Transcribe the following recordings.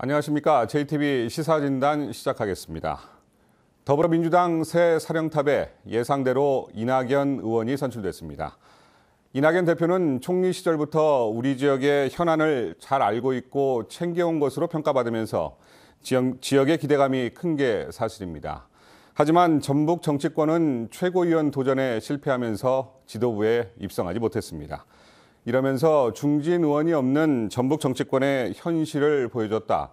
안녕하십니까. JTBC 시사진단 시작하겠습니다. 더불어민주당 새 사령탑에 예상대로 이낙연 의원이 선출됐습니다. 이낙연 대표는 총리 시절부터 우리 지역의 현안을 잘 알고 있고 챙겨온 것으로 평가받으면서 지역의 기대감이 큰 게 사실입니다. 하지만 전북 정치권은 최고위원 도전에 실패하면서 지도부에 입성하지 못했습니다. 이러면서 중진 의원이 없는 전북 정치권의 현실을 보여줬다.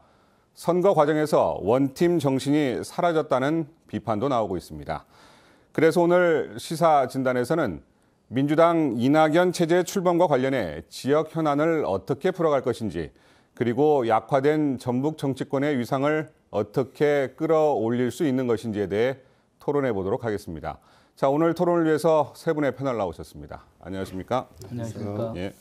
선거 과정에서 원팀 정신이 사라졌다는 비판도 나오고 있습니다. 그래서 오늘 시사 진단에서는 민주당 이낙연 체제 출범과 관련해 지역 현안을 어떻게 풀어갈 것인지, 그리고 약화된 전북 정치권의 위상을 어떻게 끌어올릴 수 있는 것인지에 대해 토론해 보도록 하겠습니다. 자, 오늘 토론을 위해서 세 분의 패널 나오셨습니다. 안녕하십니까? 안녕하십니까? 예.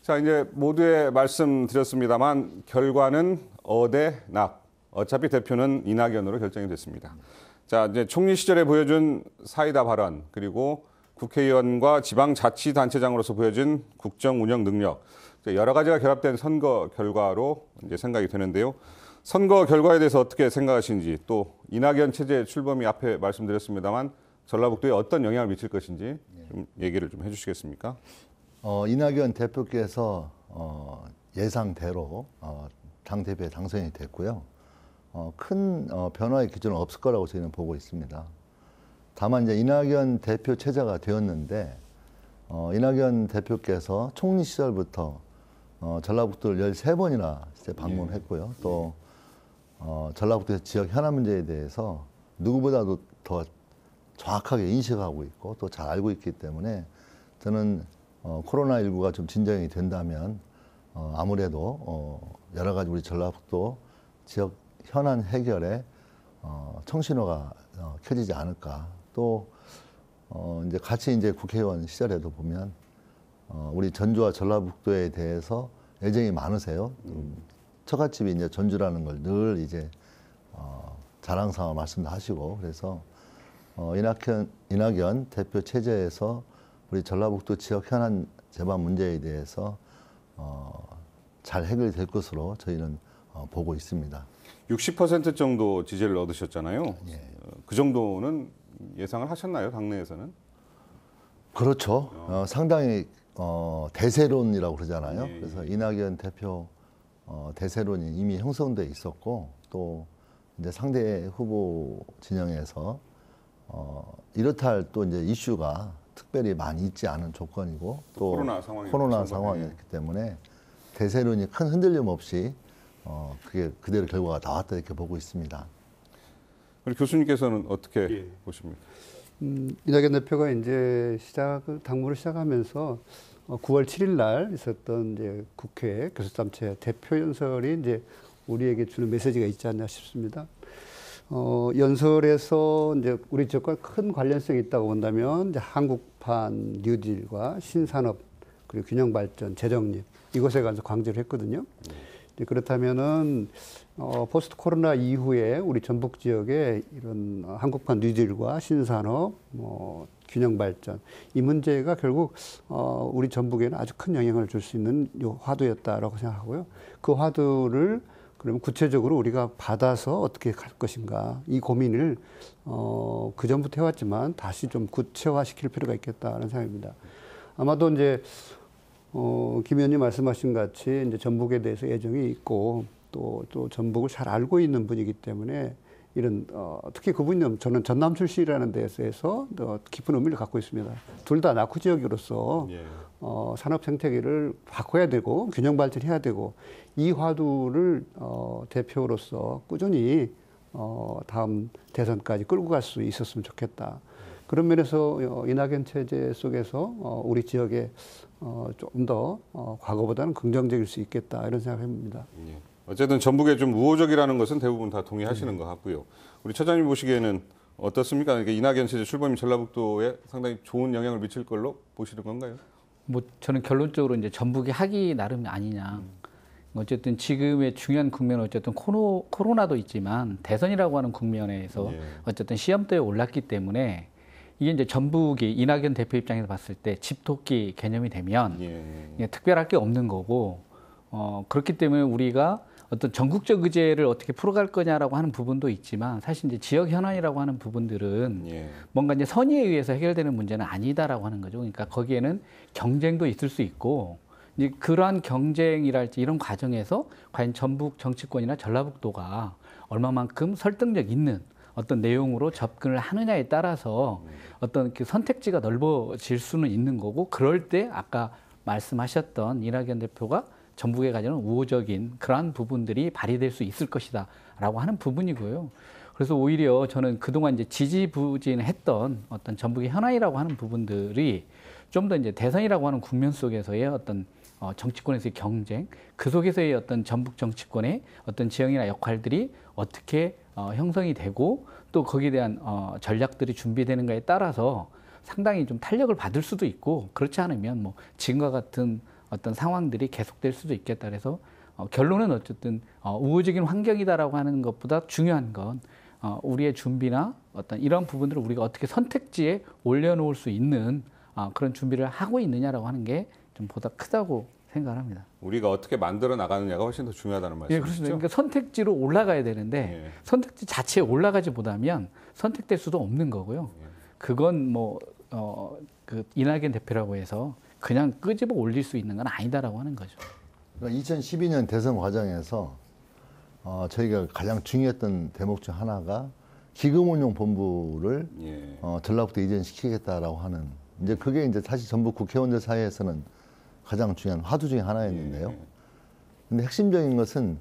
자, 이제 모두에 말씀드렸습니다만 결과는 어대 낙. 어차피 대표는 이낙연으로 결정이 됐습니다. 자, 이제 총리 시절에 보여준 사이다 발언, 그리고 국회의원과 지방자치단체장으로서 보여준 국정 운영 능력, 여러 가지가 결합된 선거 결과로 이제 생각이 되는데요. 선거 결과에 대해서 어떻게 생각하시는지, 또 이낙연 체제 출범이 앞에 말씀드렸습니다만 전라북도에 어떤 영향을 미칠 것인지 좀 얘기를 좀 해주시겠습니까? 이낙연 대표께서 예상대로 당대표에 당선이 됐고요. 큰 변화의 기조는 없을 거라고 저희는 보고 있습니다. 다만 이제 이낙연 대표 체제가 되었는데 이낙연 대표께서 총리 시절부터 전라북도를 13번이나 방문했고요. 또 전라북도의 지역 현안 문제에 대해서 누구보다도 더 정확하게 인식하고 있고 또 잘 알고 있기 때문에 저는 코로나19가 좀 진정이 된다면 아무래도 여러 가지 우리 전라북도 지역 현안 해결에 청신호가 켜지지 않을까. 또 이제 같이 이제 국회의원 시절에도 보면 우리 전주와 전라북도에 대해서 애정이 많으세요. 처갓집이 이제 전주라는 걸 늘 이제 자랑삼아 말씀도 하시고, 그래서 이낙연 대표 체제에서 우리 전라북도 지역 현안 제반 문제에 대해서 잘 해결이 될 것으로 저희는 보고 있습니다. 60% 정도 지지를 얻으셨잖아요. 예. 그 정도는 예상을 하셨나요, 당내에서는? 그렇죠. 상당히 대세론이라고 그러잖아요. 예. 그래서 이낙연 대표 대세론이 이미 형성돼 있었고, 또 이제 상대 후보 진영에서 이렇다 할 또 이제 이슈가 특별히 많이 있지 않은 조건이고, 또 코로나 상황이었기 때문에 대세론이 큰 흔들림 없이 그게 그대로 결과가 나왔다 이렇게 보고 있습니다. 우리 교수님께서는 어떻게 보십니까? 이낙연 대표가 이제 당무를 시작하면서 9월 7일 날 있었던 이제 국회 교섭단체 대표 연설이 이제 우리에게 주는 메시지가 있지 않나 싶습니다. 연설에서 이제 우리 지역과 큰 관련성이 있다고 본다면 이제 한국판 뉴딜과 신산업 그리고 균형 발전, 재정립 이것에 관해서 강조를 했거든요. 그렇다면은 포스트 코로나 이후에 우리 전북 지역에 이런 한국판 뉴딜과 신산업, 균형 발전 이 문제가 결국 우리 전북에는 아주 큰 영향을 줄 수 있는 요 화두였다라고 생각하고요. 그 화두를 그러면 구체적으로 우리가 받아서 어떻게 갈 것인가 이 고민을 그 전부터 해왔지만 다시 좀 구체화시킬 필요가 있겠다는 생각입니다. 아마도 이제 김 의원님 말씀하신 같이 이제 전북에 대해서 애정이 있고 또 전북을 잘 알고 있는 분이기 때문에 이런 특히 그분은 저는 전남 출신이라는 데에서 더 깊은 의미를 갖고 있습니다. 둘 다 낙후 지역으로서 산업 생태계를 바꿔야 되고 균형 발전해야 되고 이 화두를 대표로서 꾸준히 다음 대선까지 끌고 갈 수 있었으면 좋겠다. 그런 면에서 이낙연 체제 속에서 우리 지역에 좀 더 과거보다는 긍정적일 수 있겠다 이런 생각합니다. 어쨌든 전북에 좀 우호적이라는 것은 대부분 다 동의하시는 것 같고요. 우리 처장님 보시기에는 어떻습니까? 그러니까 이낙연 체제 출범이 전라북도에 상당히 좋은 영향을 미칠 걸로 보시는 건가요? 저는 결론적으로 이제 전북이 하기 나름 아니냐. 어쨌든 지금의 중요한 국면은 어쨌든 코로나도 있지만 대선이라고 하는 국면에서 어쨌든 시험대에 올랐기 때문에 이게 이제 전북이 이낙연 대표 입장에서 봤을 때 집토끼 개념이 되면 특별할 게 없는 거고 그렇기 때문에 우리가 어떤 전국적 의제를 어떻게 풀어갈 거냐라고 하는 부분도 있지만 사실 이제 지역 현안이라고 하는 부분들은 예. 뭔가 이제 선의에 의해서 해결되는 문제는 아니다라고 하는 거죠. 그러니까 거기에는 경쟁도 있을 수 있고 이제 그러한 경쟁이랄지 이런 과정에서 과연 전북 정치권이나 전라북도가 얼마만큼 설득력 있는 어떤 내용으로 접근을 하느냐에 따라서 어떤 그 선택지가 넓어질 수는 있는 거고 그럴 때 아까 말씀하셨던 이낙연 대표가 전북에 가지는 우호적인 그러한 부분들이 발휘될 수 있을 것이다라고 하는 부분이고요. 그래서 오히려 저는 그동안 이제 지지부진했던 어떤 전북의 현안이라고 하는 부분들이 좀 더 이제 대선이라고 하는 국면 속에서의 어떤 정치권에서의 경쟁, 그 속에서의 어떤 전북 정치권의 어떤 지형이나 역할들이 어떻게 형성이 되고 또 거기에 대한 전략들이 준비되는가에 따라서 상당히 좀 탄력을 받을 수도 있고 그렇지 않으면 뭐 지금과 같은 어떤 상황들이 계속될 수도 있겠다. 그래서 결론은 어쨌든 우호적인 환경이다라고 하는 것보다 중요한 건 우리의 준비나 어떤 이런 부분들을 우리가 어떻게 선택지에 올려놓을 수 있는 그런 준비를 하고 있느냐라고 하는 게 좀 보다 크다고 생각을 합니다. 우리가 어떻게 만들어 나가느냐가 훨씬 더 중요하다는 말씀이시죠? 예, 그렇습니다. 그러니까 선택지로 올라가야 되는데 예. 선택지 자체에 올라가지 못하면 선택될 수도 없는 거고요. 그건 뭐 그 이낙연 대표라고 해서 그냥 끄집어 올릴 수 있는 건 아니다라고 하는 거죠. 그러니까 2012년 대선 과정에서 저희가 가장 중요했던 대목 중 하나가 기금운용본부를 예. 전라북도 이전시키겠다라고 하는 이제 그게 이제 사실 전북 국회의원들 사이에서는 가장 중요한 화두 중에 하나였는데요. 근데 핵심적인 것은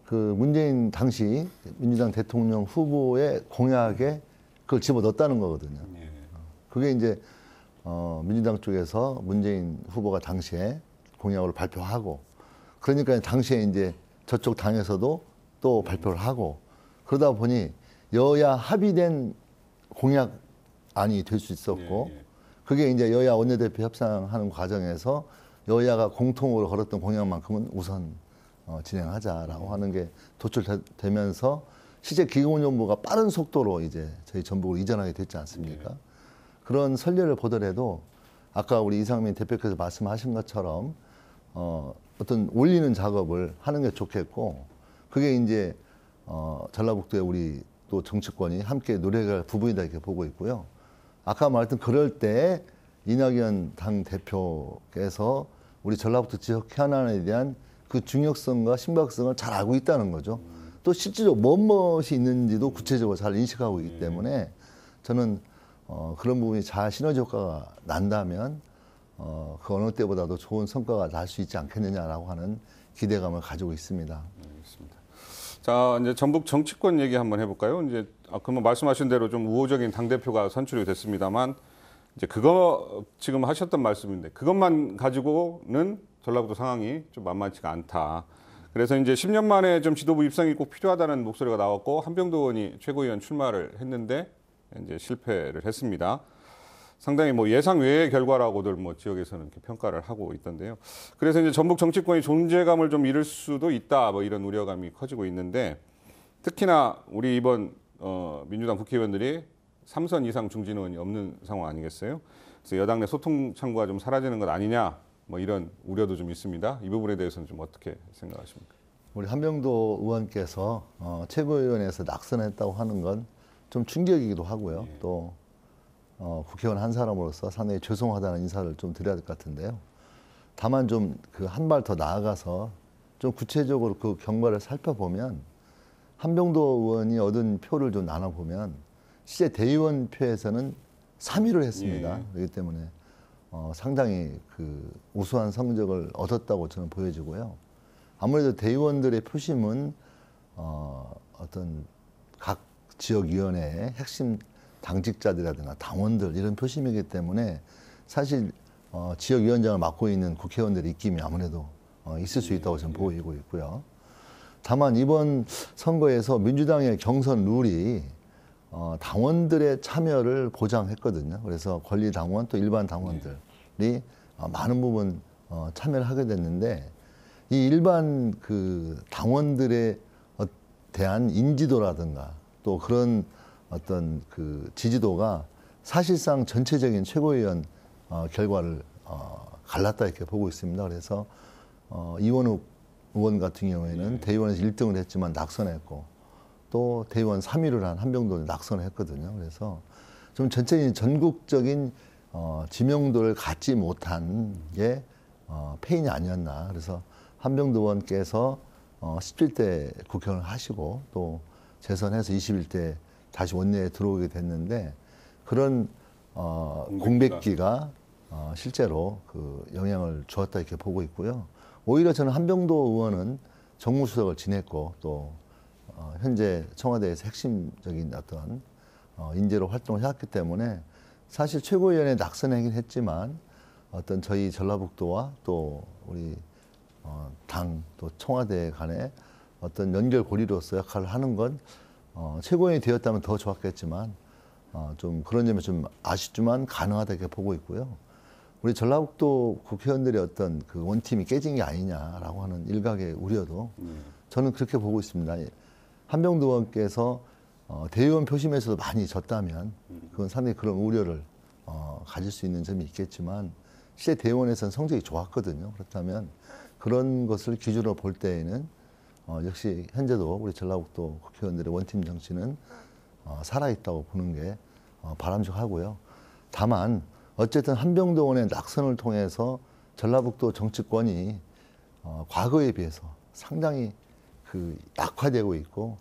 그 문재인 당시 민주당 대통령 후보의 공약에 그걸 집어넣었다는 거거든요. 그게 이제 민주당 쪽에서 문재인 후보가 당시에 공약을 발표하고 그러니까 당시에 이제 저쪽 당에서도 또 발표를 하고 그러다 보니 여야 합의된 공약안이 될 수 있었고 그게 이제 여야 원내대표 협상하는 과정에서 여야가 공통으로 걸었던 공약만큼은 우선 진행하자라고 하는 게 도출되면서 실제 기금운용부가 빠른 속도로 이제 저희 전북으로 이전하게 됐지 않습니까? 그런 선례를 보더라도 아까 우리 이상민 대표께서 말씀하신 것처럼 어떤 올리는 작업을 하는 게 좋겠고 그게 이제 전라북도의 우리 또 정치권이 함께 노력할 부분이다 이렇게 보고 있고요. 아까 말했던 그럴 때 이낙연 당 대표께서 우리 전라북도 지역 현안에 대한 그 중요성과 심각성을 잘 알고 있다는 거죠. 또 실질적으로 무엇이 있는지도 구체적으로 잘 인식하고 있기 때문에 저는 그런 부분이 잘 시너지 효과가 난다면 그 어느 때보다도 좋은 성과가 날 수 있지 않겠느냐라고 하는 기대감을 가지고 있습니다. 알겠습니다. 자, 이제 전북 정치권 얘기 한번 해볼까요? 이제 그러면 말씀하신 대로 좀 우호적인 당 대표가 선출이 됐습니다만 이제 그거 지금 하셨던 말씀인데 그것만 가지고는 전라북도 상황이 좀 만만치가 않다. 그래서 이제 10년 만에 좀 지도부 입성이 꼭 필요하다는 목소리가 나왔고 한병도 의원이 최고위원 출마를 했는데 이제 실패를 했습니다. 상당히 뭐 예상 외의 결과라고들 뭐 지역에서는 이렇게 평가를 하고 있던데요. 그래서 이제 전북 정치권이 존재감을 좀 잃을 수도 있다. 뭐 이런 우려감이 커지고 있는데 특히나 우리 이번 민주당 국회의원들이 3선 이상 중진 의원이 없는 상황 아니겠어요? 그래서 여당 내 소통 창구가 좀 사라지는 것 아니냐 뭐 이런 우려도 좀 있습니다. 이 부분에 대해서는 좀 어떻게 생각하십니까? 우리 한병도 의원께서 최고위원회에서 낙선했다고 하는 건 좀 충격이기도 하고요. 또 국회의원 한 사람으로서 상당히 죄송하다는 인사를 좀 드려야 될 것 같은데요. 다만 좀 그 한 발 더 나아가서 좀 구체적으로 그 경과를 살펴보면 한병도 의원이 얻은 표를 좀 나눠보면 실제 대의원 표에서는 3위를 했습니다. 그렇기 때문에 상당히 그 우수한 성적을 얻었다고 저는 보여지고요. 아무래도 대의원들의 표심은 어떤 각 지역위원회의 핵심 당직자들이라든가 당원들 이런 표심이기 때문에 사실 지역위원장을 맡고 있는 국회의원들의 입김이 아무래도 있을 수 있다고 저는 보이고 있고요. 다만 이번 선거에서 민주당의 경선 룰이 당원들의 참여를 보장했거든요. 그래서 권리당원 또 일반 당원들이 많은 부분 참여를 하게 됐는데 이 일반 그 당원들에 대한 인지도라든가 또 그런 어떤 그 지지도가 사실상 전체적인 최고위원 결과를 갈랐다 이렇게 보고 있습니다. 그래서 이원욱 의원 같은 경우에는 대의원에서 1등을 했지만 낙선했고 또 대의원 3위를 한 한병도 낙선했거든요. 그래서 좀 전체적인 전국적인 지명도를 갖지 못한 게 패인이 아니었나. 그래서 한병도 의원께서 17대 국회의원을 하시고 또 재선해서 21대 다시 원내에 들어오게 됐는데 그런 공백기가 실제로 그 영향을 주었다 이렇게 보고 있고요. 오히려 저는 한병도 의원은 정무수석을 지냈고 또 현재 청와대에서 핵심적인 어떤 인재로 활동을 해왔기 때문에 사실 최고위원회 낙선하긴 했지만 어떤 저희 전라북도와 또 우리 당 또 청와대 간의 어떤 연결고리로서 역할을 하는 건 최고위원이 되었다면 더 좋았겠지만 좀 그런 점이 좀 아쉽지만 가능하다 이렇게 보고 있고요. 우리 전라북도 국회의원들의 어떤 그 원팀이 깨진 게 아니냐라고 하는 일각의 우려도 저는 그렇게 보고 있습니다. 한병도 의원께서 대의원 표심에서도 많이 졌다면 그건 상당히 그런 우려를 가질 수 있는 점이 있겠지만 실제 대의원에서는 성적이 좋았거든요. 그렇다면 그런 것을 기준으로 볼 때에는 역시 현재도 우리 전라북도 국회의원들의 원팀 정치는 살아있다고 보는 게 바람직하고요. 다만 어쨌든 한병도 의원의 낙선을 통해서 전라북도 정치권이 과거에 비해서 상당히 그 약화되고 있고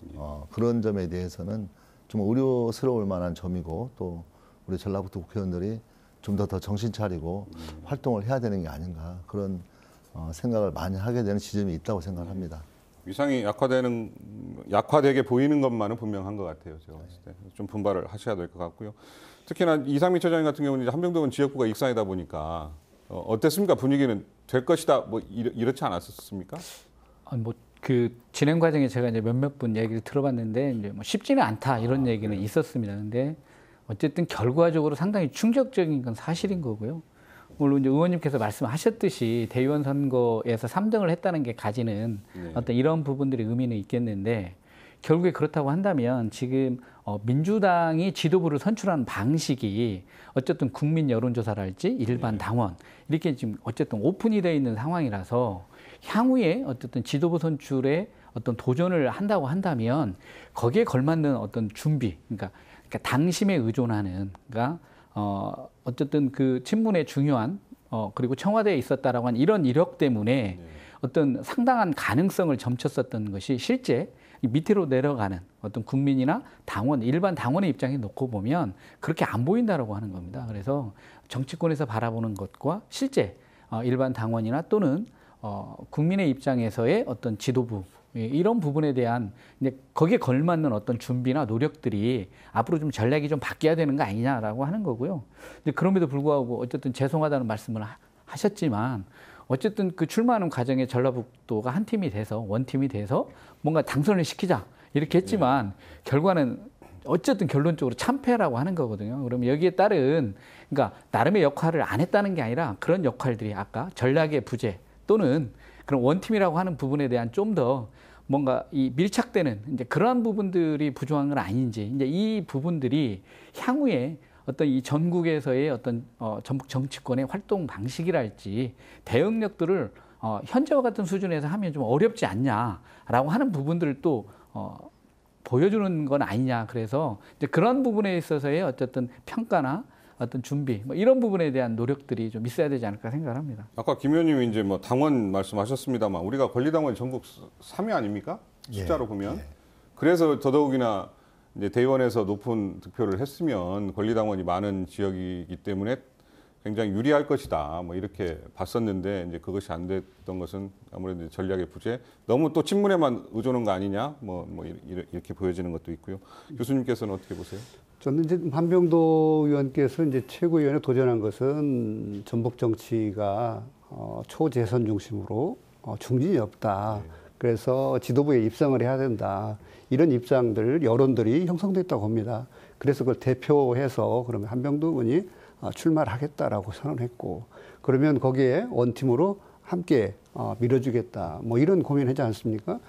그런 점에 대해서는 좀 우려스러울 만한 점이고 또 우리 전라북도 국회의원들이 좀 더 정신 차리고 활동을 해야 되는 게 아닌가 그런 생각을 많이 하게 되는 지점이 있다고 생각합니다. 위상이 약화되게 보이는 것만은 분명한 것 같아요. 제가 봤을 때. 좀 분발을 하셔야 될 것 같고요. 특히나 이상민 처장님 같은 경우는 이제 한병도 의원 지역구가 익산이다 보니까 어땠습니까? 분위기는 될 것이다 뭐 이렇지 않았습니까? 뭐 그 진행 과정에 제가 이제 몇몇 분 얘기를 들어봤는데 이제 뭐 쉽지는 않다 이런 얘기는 있었습니다. 근데 어쨌든 결과적으로 상당히 충격적인 건 사실인 거고요. 물론 이제 의원님께서 말씀하셨듯이 대의원 선거에서 3등을 했다는 게 가지는 어떤 이런 부분들이 의미는 있겠는데 결국에 그렇다고 한다면 지금 민주당이 지도부를 선출하는 방식이 어쨌든 국민 여론조사랄지 일반 당원 이렇게 지금 어쨌든 오픈이 되어 있는 상황이라서 향후에 어쨌든 지도부 선출에 어떤 도전을 한다고 한다면 거기에 걸맞는 어떤 준비, 그러니까 당심에 의존하는, 그러니까 어쨌든 그 친문의 중요한 그리고 청와대에 있었다라고 한 이런 이력 때문에 어떤 상당한 가능성을 점쳤었던 것이 실제 밑으로 내려가는 어떤 국민이나 당원, 일반 당원의 입장에 놓고 보면 그렇게 안 보인다라고 하는 겁니다. 그래서 정치권에서 바라보는 것과 실제 일반 당원이나 또는 국민의 입장에서의 어떤 지도부 이런 부분에 대한 이제 거기에 걸맞는 어떤 준비나 노력들이 앞으로 좀 전략이 좀 바뀌어야 되는 거 아니냐라고 하는 거고요. 근데 그럼에도 불구하고 어쨌든 죄송하다는 말씀을 하셨지만 어쨌든 그 출마하는 과정에 전라북도가 한 팀이 돼서 원팀이 돼서 뭔가 당선을 시키자 이렇게 했지만 결과는 어쨌든 결론적으로 참패라고 하는 거거든요. 그럼 여기에 따른 그러니까 나름의 역할을 안 했다는 게 아니라 그런 역할들이 아까 전략의 부재 또는 그런 원팀이라고 하는 부분에 대한 좀 더 뭔가 이 밀착되는 이제 그러한 부분들이 부족한 건 아닌지 이제 이 부분들이 향후에 어떤 이 전국에서의 어떤 전북 정치권의 활동 방식이랄지 대응력들을 현재와 같은 수준에서 하면 좀 어렵지 않냐라고 하는 부분들을 또 보여주는 건 아니냐. 그래서 이제 그런 부분에 있어서의 어쨌든 평가나 어떤 준비 뭐 이런 부분에 대한 노력들이 좀 있어야 되지 않을까 생각을 합니다. 아까 김 의원님이 이제 뭐 당원 말씀하셨습니다만 우리가 권리당원이 전국 3위 아닙니까? 숫자로 보면. 그래서 더더욱이나 이제 대의원에서 높은 득표를 했으면 권리당원이 많은 지역이기 때문에 굉장히 유리할 것이다. 뭐 이렇게 봤었는데 이제 그것이 안 됐던 것은 아무래도 전략의 부재, 너무 또 친문에만 의존한 거 아니냐, 뭐 이렇게 보여지는 것도 있고요. 교수님께서는 어떻게 보세요? 저는 이제 한병도 의원께서 이제 최고위원에 도전한 것은 전북 정치가 초재선 중심으로 중진이 없다. 그래서 지도부에 입성을 해야 된다. 이런 입장들, 여론들이 형성됐다고 봅니다. 그래서 그걸 대표해서 그러면 한병도 의원이 출마를 하겠다라고 선언했고, 그러면 거기에 원팀으로 함께 밀어주겠다. 뭐 이런 고민하지 않습니까?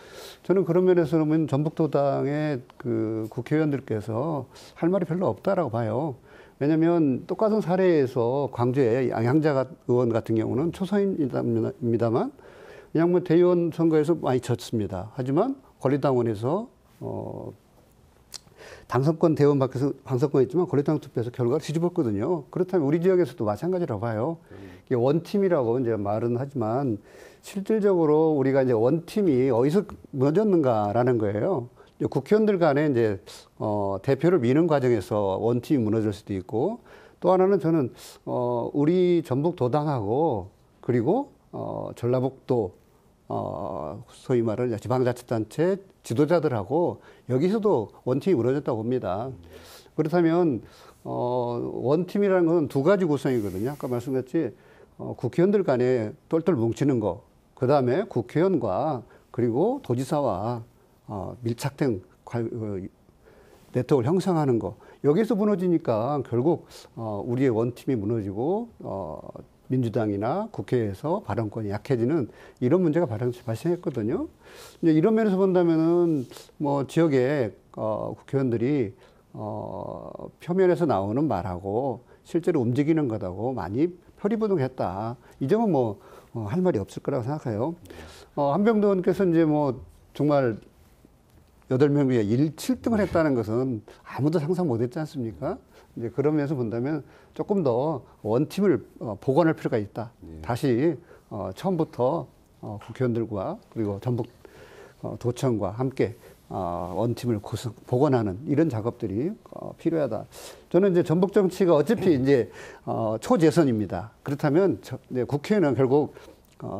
저는 그런 면에서 보면 전북도당의 그 국회의원들께서 할 말이 별로 없다라고 봐요. 왜냐하면 똑같은 사례에서 광주의 양양자 의원 같은 경우는 초선입니다만 그냥 뭐 대의원 선거에서 많이 졌습니다. 하지만 권리당원에서 당선권 대의원 밖에서 당선권 있지만 권리당원 투표에서 결과를 뒤집었거든요. 그렇다면 우리 지역에서도 마찬가지라고 봐요. 이게 원팀이라고 이제 말은 하지만 실질적으로 우리가 이제 원팀이 어디서 무너졌는가라는 거예요. 이제 국회의원들 간에 이제 대표를 미는 과정에서 원팀이 무너질 수도 있고, 또 하나는 저는 우리 전북 도당하고 그리고 전라북도 소위 말하는 지방자치단체 지도자들하고 여기서도 원팀이 무너졌다고 봅니다. 그렇다면 원팀이라는 건 두 가지 구성이거든요. 아까 말씀드렸지 국회의원들 간에 똘똘 뭉치는 거, 그 다음에 국회의원과 그리고 도지사와 밀착된 네트워크를 형성하는 거. 여기서 무너지니까 결국 우리의 원팀이 무너지고 민주당이나 국회에서 발언권이 약해지는 이런 문제가 발생했거든요. 이제 이런 면에서 본다면은 뭐 지역의 국회의원들이 표면에서 나오는 말하고 실제로 움직이는 것하고 많이 표리부동했다. 이 점은 뭐 할 말이 없을 거라고 생각해요. 한병도 의원께서 이제 뭐 정말 8명 중에 7등을 했다는 것은 아무도 상상 못 했지 않습니까? 이제 그런 면에서 본다면 조금 더 원팀을 복원할 필요가 있다. 다시 처음부터 국회의원들과 그리고 전북 도청과 함께 원팀을 복원하는 이런 작업들이 필요하다. 저는 이제 전북 정치가 어차피 이제 초재선입니다. 그렇다면 국회는 결국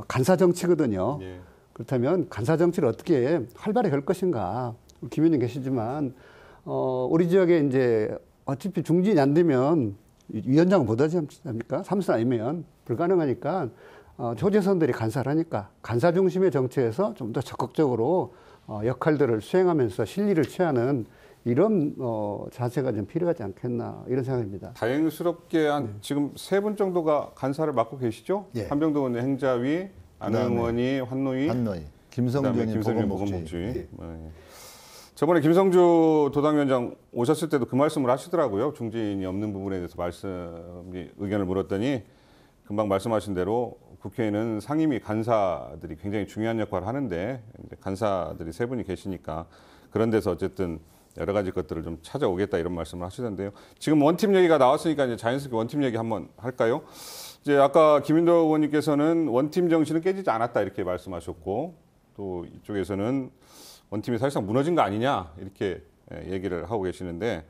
간사 정치거든요. 예. 그렇다면 간사 정치를 어떻게 활발히 할 것인가. 김 의원님 계시지만 우리 지역에 이제 어차피 중진이 안 되면 위원장은 못 하지 않습니까? 3선 아니면 불가능하니까 초재선들이 간사를 하니까 간사 중심의 정치에서 좀 더 적극적으로 역할들을 수행하면서 실리를 취하는 이런 자세가 좀 필요하지 않겠나 이런 생각입니다. 다행스럽게 지금 3분 정도가 간사를 맡고 계시죠? 예. 한병도 의원의 행자위, 안영 의원이 환노위, 김성주 의원이 보건복지위. 예. 네. 저번에 김성주 도당위원장 오셨을 때도 그 말씀을 하시더라고요. 중진이 없는 부분에 대해서 의견을 물었더니 금방 말씀하신 대로 국회에는 상임위 간사들이 굉장히 중요한 역할을 하는데 이제 간사들이 3분이 계시니까 그런 데서 어쨌든 여러 가지 것들을 좀 찾아오겠다 이런 말씀을 하시던데요. 지금 원팀 얘기가 나왔으니까 이제 자연스럽게 원팀 얘기 한번 할까요? 이제 아까 김인도 의원님께서는 원팀 정신은 깨지지 않았다 이렇게 말씀하셨고 또 이쪽에서는 원팀이 사실상 무너진 거 아니냐 이렇게 얘기를 하고 계시는데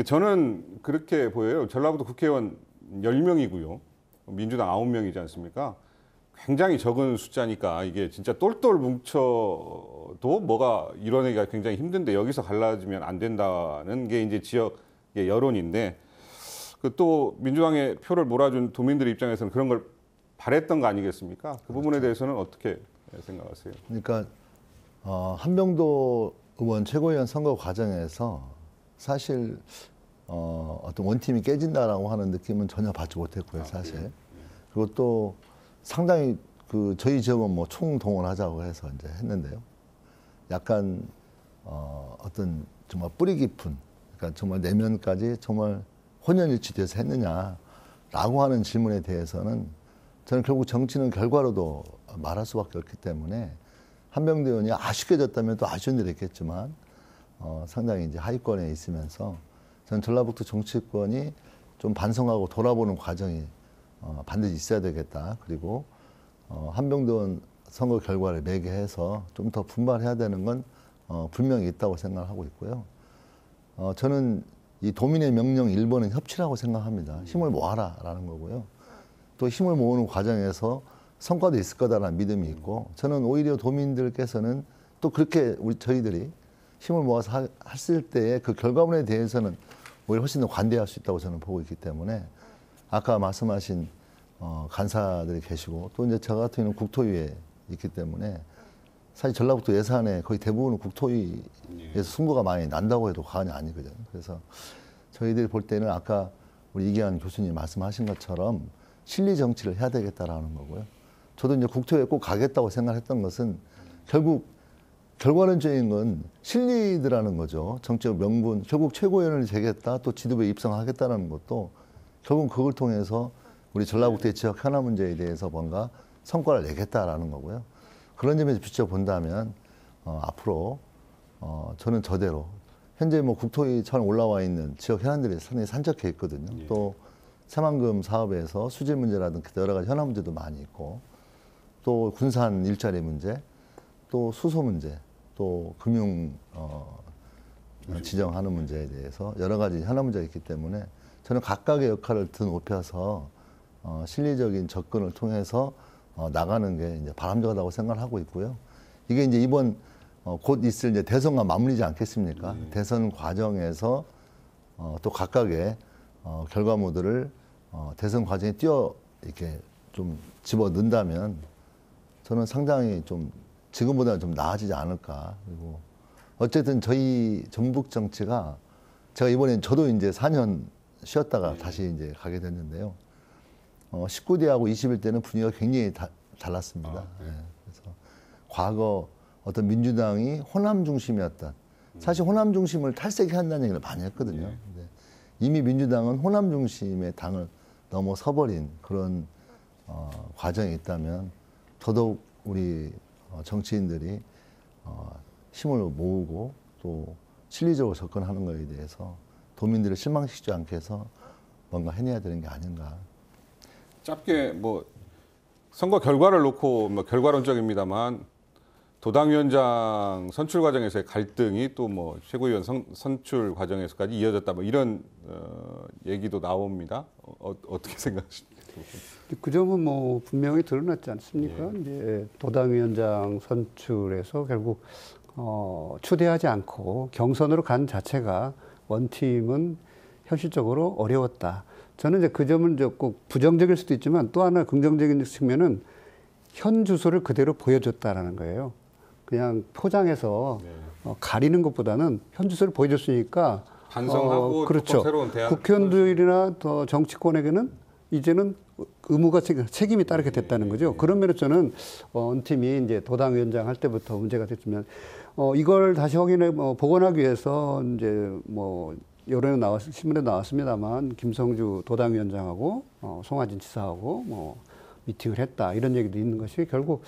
저는 그렇게 보여요. 전라북도 국회의원 10명이고요. 민주당 9명이지 않습니까? 굉장히 적은 숫자니까 이게 진짜 똘똘 뭉쳐도 뭐가 이뤄내기가 굉장히 힘든데 여기서 갈라지면 안 된다는 게 이제 지역의 여론인데 그 또 민주당에 표를 몰아준 도민들 입장에서는 그런 걸 바랬던 거 아니겠습니까? 그 부분에 대해서는 어떻게 생각하세요? 그러니까 한병도 의원 최고위원 선거 과정에서 사실 어떤 원팀이 깨진다라고 하는 느낌은 전혀 받지 못했고요, 사실. 그리고 또 상당히 저희 지역은 뭐 총동원하자고 해서 이제 했는데요. 약간 어떤 정말 뿌리 깊은, 그러니까 정말 내면까지 정말 혼연일치돼서 했느냐라고 하는 질문에 대해서는 저는 결국 정치는 결과로도 말할 수밖에 없기 때문에 한병도 의원이 아쉽게 졌다면 또 아쉬운 일이 있겠지만 상당히 이제 하위권에 있으면서 저는 전라북도 정치권이 좀 반성하고 돌아보는 과정이 반드시 있어야 되겠다. 그리고 한병도 의원 선거 결과를 매개해서 좀 더 분발해야 되는 건 분명히 있다고 생각하고 있고요. 저는 이 도민의 명령 1번은 협치라고 생각합니다. 힘을 모아라라는 거고요. 또 힘을 모으는 과정에서 성과도 있을 거다라는 믿음이 있고 저는 오히려 도민들께서는 또 그렇게 저희들이 힘을 모아서 했을 때의 그 결과물에 대해서는 오히려 훨씬 더 관대할 수 있다고 저는 보고 있기 때문에 아까 말씀하신 간사들이 계시고 또 이제 저 같은 경우는 국토위에 있기 때문에 사실 전라북도 예산에 거의 대부분은 국토위에서 승부가 많이 난다고 해도 과언이 아니거든요. 그래서 저희들이 볼 때는 아까 우리 이기환 교수님 말씀하신 것처럼 실리 정치를 해야 되겠다라는 거고요. 저도 이제 국토위에 꼭 가겠다고 생각했던 것은 결국 결과론적인 건 실리더라는 거죠. 정치적 명분, 결국 최고위원을 재겠다, 또 지도부에 입성하겠다는 것도 결국 그걸 통해서 우리 전라북도의 지역 현안 문제에 대해서 뭔가 성과를 내겠다라는 거고요. 그런 점에서 비춰본다면 앞으로 저는 저대로 현재 뭐 국토위처럼 올라와 있는 지역 현안들이 상당히 산적해 있거든요. 예. 또 새만금 사업에서 수질 문제라든지 여러 가지 현안 문제도 많이 있고 또 군산 일자리 문제, 또 수소 문제, 또 금융 지정하는 문제에 대해서 여러 가지 현안 문제가 있기 때문에 저는 각각의 역할을 더 높여서 실리적인 접근을 통해서 나가는 게 이제 바람직하다고 생각을 하고 있고요. 이게 이제 이번 곧 있을 이제 대선과 맞물리지 않겠습니까? 대선 과정에서 또 각각의 결과물들을 대선 과정에 이렇게 좀 집어 넣는다면 저는 상당히 좀 지금보다는 좀 나아지지 않을까. 그리고 어쨌든 저희 전북 정치가 제가 이번에 저도 이제 4년 쉬었다가 다시 이제 가게 됐는데요. 19대하고 21대는 분위기가 굉장히 달랐습니다. 네. 그래서 과거 어떤 민주당이 호남 중심이었던, 사실 호남 중심을 탈색한다는 얘기를 많이 했거든요. 근데 이미 민주당은 호남 중심의 당을 넘어서버린 그런 과정이 있다면 더더욱 우리 정치인들이 힘을 모으고 또 실리적으로 접근하는 것에 대해서 도민들을 실망시키지 않게 해서 뭔가 해내야 되는 게 아닌가. 짧게 뭐 선거 결과를 놓고 뭐 결과론적입니다만 도당위원장 선출 과정에서의 갈등이 또 뭐 최고위원 선출 과정에서까지 이어졌다 뭐 이런 얘기도 나옵니다. 어떻게 생각하십니까? 그 점은 뭐 분명히 드러났지 않습니까? 예. 이제 도당위원장 선출에서 결국 추대하지 않고 경선으로 간 자체가 원팀은 현실적으로 어려웠다. 저는 이제 그 점은 이제 꼭 부정적일 수도 있지만 또 하나 긍정적인 측면은 현 주소를 그대로 보여줬다라는 거예요. 그냥 포장해서 가리는 것보다는 현 주소를 보여줬으니까 반성하고 그렇죠. 새로운 대안 국회의원들이나 더 정치권에게는 이제는 의무가 책임이 따르게 됐다는 거죠. 그런 면에서 저는 원팀이 이제 도당위원장 할 때부터 문제가 됐지만 이걸 다시 확인해 복원하기 위해서 이제 뭐 여론에 신문에 나왔습니다만 김성주 도당위원장하고 송하진 지사하고 뭐 미팅을 했다 이런 얘기도 있는 것이 결국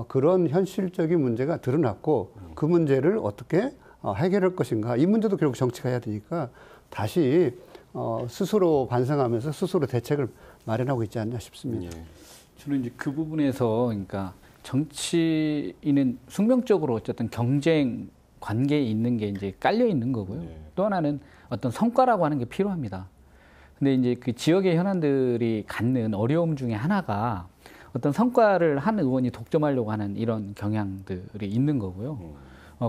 그런 현실적인 문제가 드러났고 그 문제를 어떻게 해결할 것인가 이 문제도 결국 정치가 해야 되니까 다시 스스로 반성하면서 스스로 대책을 마련하고 있지 않나 싶습니다. 예. 저는 이제 그 부분에서 그러니까 정치인은 숙명적으로 어쨌든 경쟁 관계에 있는 게 이제 깔려 있는 거고요. 예. 또 하나는 어떤 성과라고 하는 게 필요합니다. 근데 이제 그 지역의 현안들이 갖는 어려움 중에 하나가 어떤 성과를 한 의원이 독점하려고 하는 이런 경향들이 있는 거고요.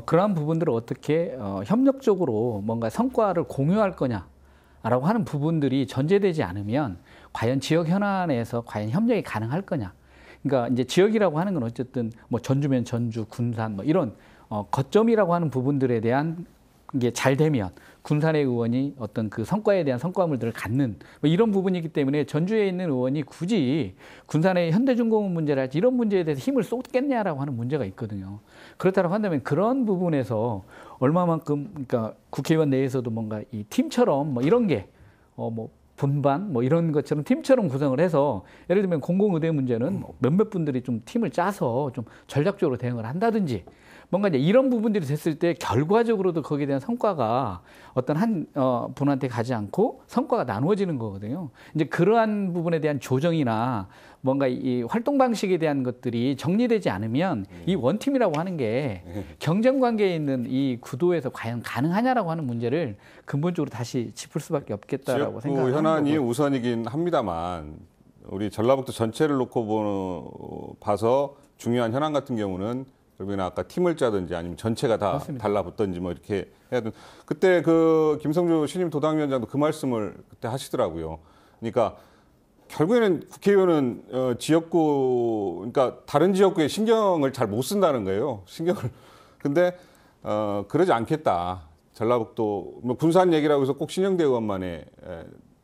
그러한 부분들을 어떻게 협력적으로 뭔가 성과를 공유할 거냐라고 하는 부분들이 전제되지 않으면 과연 지역 현안에서 과연 협력이 가능할 거냐. 그러니까 이제 지역이라고 하는 건 어쨌든 뭐 전주면 전주, 군산 뭐 이런 거점이라고 하는 부분들에 대한 게 잘 되면 군산의 의원이 어떤 그 성과에 대한 성과물들을 갖는 뭐 이런 부분이기 때문에 전주에 있는 의원이 굳이 군산의 현대중공업 문제랄지 이런 문제에 대해서 힘을 쏟겠냐라고 하는 문제가 있거든요. 그렇다고 한다면 그런 부분에서 얼마만큼 그러니까 국회의원 내에서도 뭔가 이 팀처럼 뭐 이런 게 뭐 분반 뭐 이런 것처럼 팀처럼 구성을 해서 예를 들면 공공의대 문제는 몇몇 분들이 좀 팀을 짜서 좀 전략적으로 대응을 한다든지 뭔가 이제 이런 부분들이 됐을 때 결과적으로도 거기에 대한 성과가 어떤 한 분한테 가지 않고 성과가 나누어지는 거거든요. 이제 그러한 부분에 대한 조정이나 뭔가 이 활동 방식에 대한 것들이 정리되지 않으면 이 원팀이라고 하는 게 경쟁 관계에 있는 이 구도에서 과연 가능하냐라고 하는 문제를 근본적으로 다시 짚을 수밖에 없겠다라고 생각합니다. 지역구 현안이 우선이긴 합니다만 우리 전라북도 전체를 놓고 봐서 중요한 현안 같은 경우는 결국에는 아까 팀을 짜든지 아니면 전체가 다 맞습니다. 달라붙든지 뭐 이렇게 해야 되는. 그때 그 김성주 신임 도당위원장도 그 말씀을 그때 하시더라고요. 그러니까 결국에는 국회의원은 지역구, 그러니까 다른 지역구에 신경을 잘 못 쓴다는 거예요. 신경을. 근데 그러지 않겠다. 전라북도 뭐 군산 얘기라고 해서 꼭 신영대 의원만의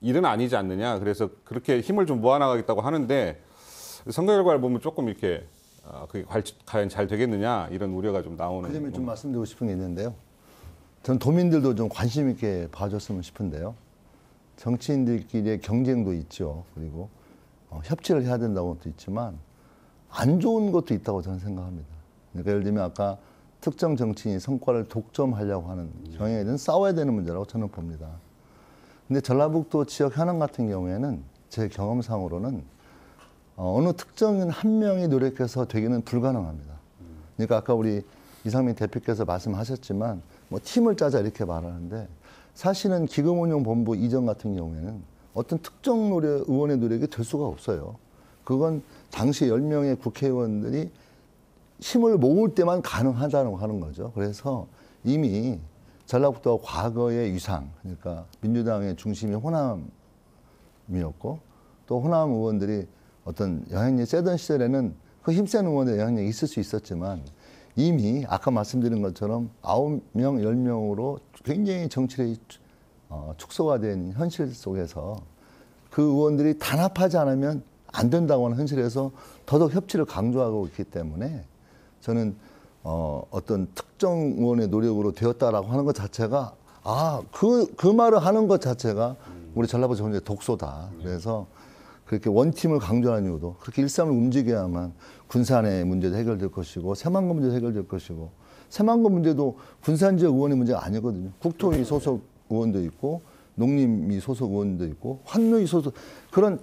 일은 아니지 않느냐. 그래서 그렇게 힘을 좀 모아나가겠다고 하는데 선거 결과를 보면 조금 이렇게 그게 과연 잘 되겠느냐 이런 우려가 좀 나오는. 그 점에 좀 말씀드리고 싶은 게 있는데요. 전 도민들도 좀 관심 있게 봐줬으면 싶은데요. 정치인들끼리의 경쟁도 있죠. 그리고 협치를 해야 된다고 것도 있지만 안 좋은 것도 있다고 저는 생각합니다. 그러니까 예를 들면 아까 특정 정치인이 성과를 독점하려고 하는 경향에 대한 싸워야 되는 문제라고 저는 봅니다. 근데 전라북도 지역 현안 같은 경우에는 제 경험상으로는 어느 특정인 한 명이 노력해서 되기는 불가능합니다. 그러니까 아까 우리 이상민 대표께서 말씀하셨지만 뭐 팀을 짜자 이렇게 말하는데 사실은 기금운용본부 이전 같은 경우에는 어떤 특정 의원의 노력이 될 수가 없어요. 그건 당시 10명의 국회의원들이 힘을 모을 때만 가능하다고 하는 거죠. 그래서 이미 전라북도가 과거의 위상, 그러니까 민주당의 중심이 호남이었고 또 호남 의원들이 어떤 영향력이 세던 시절에는 그 힘센 의원의 영향력이 있을 수 있었지만 이미 아까 말씀드린 것처럼 9명, 10명으로 굉장히 정치력이 축소가 된 현실 속에서 그 의원들이 단합하지 않으면 안 된다고 하는 현실에서 더더욱 협치를 강조하고 있기 때문에 저는 어떤 특정 의원의 노력으로 되었다라고 하는 것 자체가 그 말을 하는 것 자체가 우리 전라북도 정치의 독소다. 그래서 그렇게 원팀을 강조하는 이유도 그렇게 일삼을 움직여야만 군산의 문제도 해결될 것이고 새만금 문제도 해결될 것이고 새만금 문제도 군산 지역 의원의 문제가 아니거든요. 국토위 소속 의원도 있고 농림위 소속 의원도 있고 환노위 소속 그런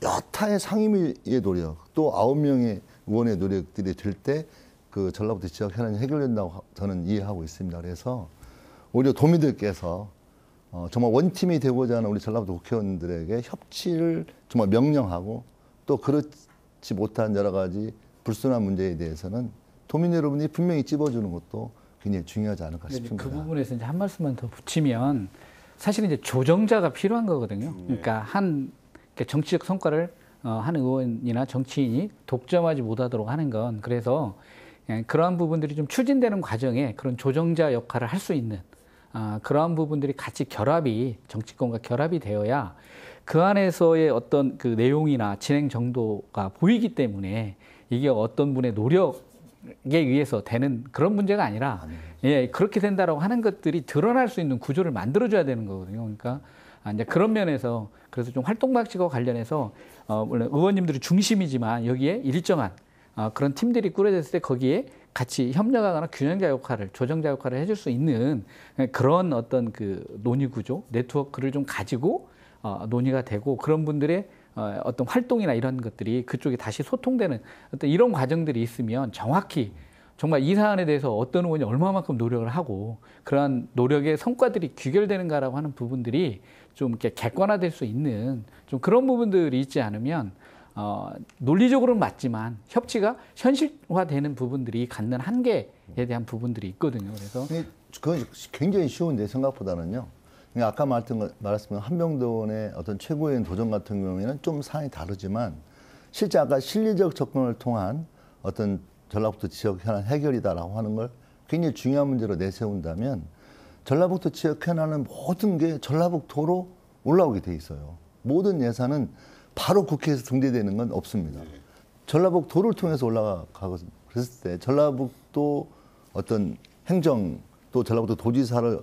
여타의 상임위의 노력 또 9명의 의원의 노력들이 될 때 그 전라북도 지역 현안이 해결된다고 저는 이해하고 있습니다. 그래서 오히려 도민들께서 정말 원팀이 되고자 하는 우리 전라북도 국회의원들에게 협치를 정말 명령하고 또 그렇지 못한 여러 가지 불순한 문제에 대해서는 도민 여러분이 분명히 찝어주는 것도 굉장히 중요하지 않을까 싶습니다. 그 부분에서 이제 한 말씀만 더 붙이면 사실은 이제 조정자가 필요한 거거든요. 그러니까 그러니까 정치적 성과를 한 의원이나 정치인이 독점하지 못하도록 하는 건 그래서 그러한 부분들이 좀 추진되는 과정에 그런 조정자 역할을 할 수 있는 그러한 부분들이 같이 결합이 정치권과 결합이 되어야 그 안에서의 어떤 그 내용이나 진행 정도가 보이기 때문에 이게 어떤 분의 노력에 의해서 되는 그런 문제가 아니라 그렇게 된다라고 하는 것들이 드러날 수 있는 구조를 만들어줘야 되는 거거든요. 그러니까 이제 그런 면에서 그래서 좀 활동 방식과 관련해서 물론 의원님들이 중심이지만 여기에 일정한 그런 팀들이 꾸려졌을 때 거기에 같이 협력하거나 균형자 역할을, 조정자 역할을 해줄 수 있는 그런 어떤 그 논의 구조, 네트워크를 좀 가지고 논의가 되고 그런 분들의 어떤 활동이나 이런 것들이 그쪽에 다시 소통되는 어떤 이런 과정들이 있으면 정확히 정말 이 사안에 대해서 어떤 의원이 얼마만큼 노력을 하고 그러한 노력의 성과들이 귀결되는가라고 하는 부분들이 좀 이렇게 객관화될 수 있는 좀 그런 부분들이 있지 않으면 논리적으로는 맞지만 협치가 현실화되는 부분들이 갖는 한계에 대한 부분들이 있거든요. 그래서 그건 굉장히 쉬운데 생각보다는요. 아까 말했던 한병돈의 어떤 최고위원 도전 같은 경우에는 좀 사안이 다르지만 실제 아까 실리적 접근을 통한 어떤 전라북도 지역 현안 해결이다라고 하는 걸 굉장히 중요한 문제로 내세운다면 전라북도 지역 현안은 모든 게 전라북도로 올라오게 돼 있어요. 모든 예산은 바로 국회에서 등재되는 건 없습니다. 전라북도를 통해서 올라가거든요. 그랬을 때 전라북도 어떤 행정 또 전라북도 도지사와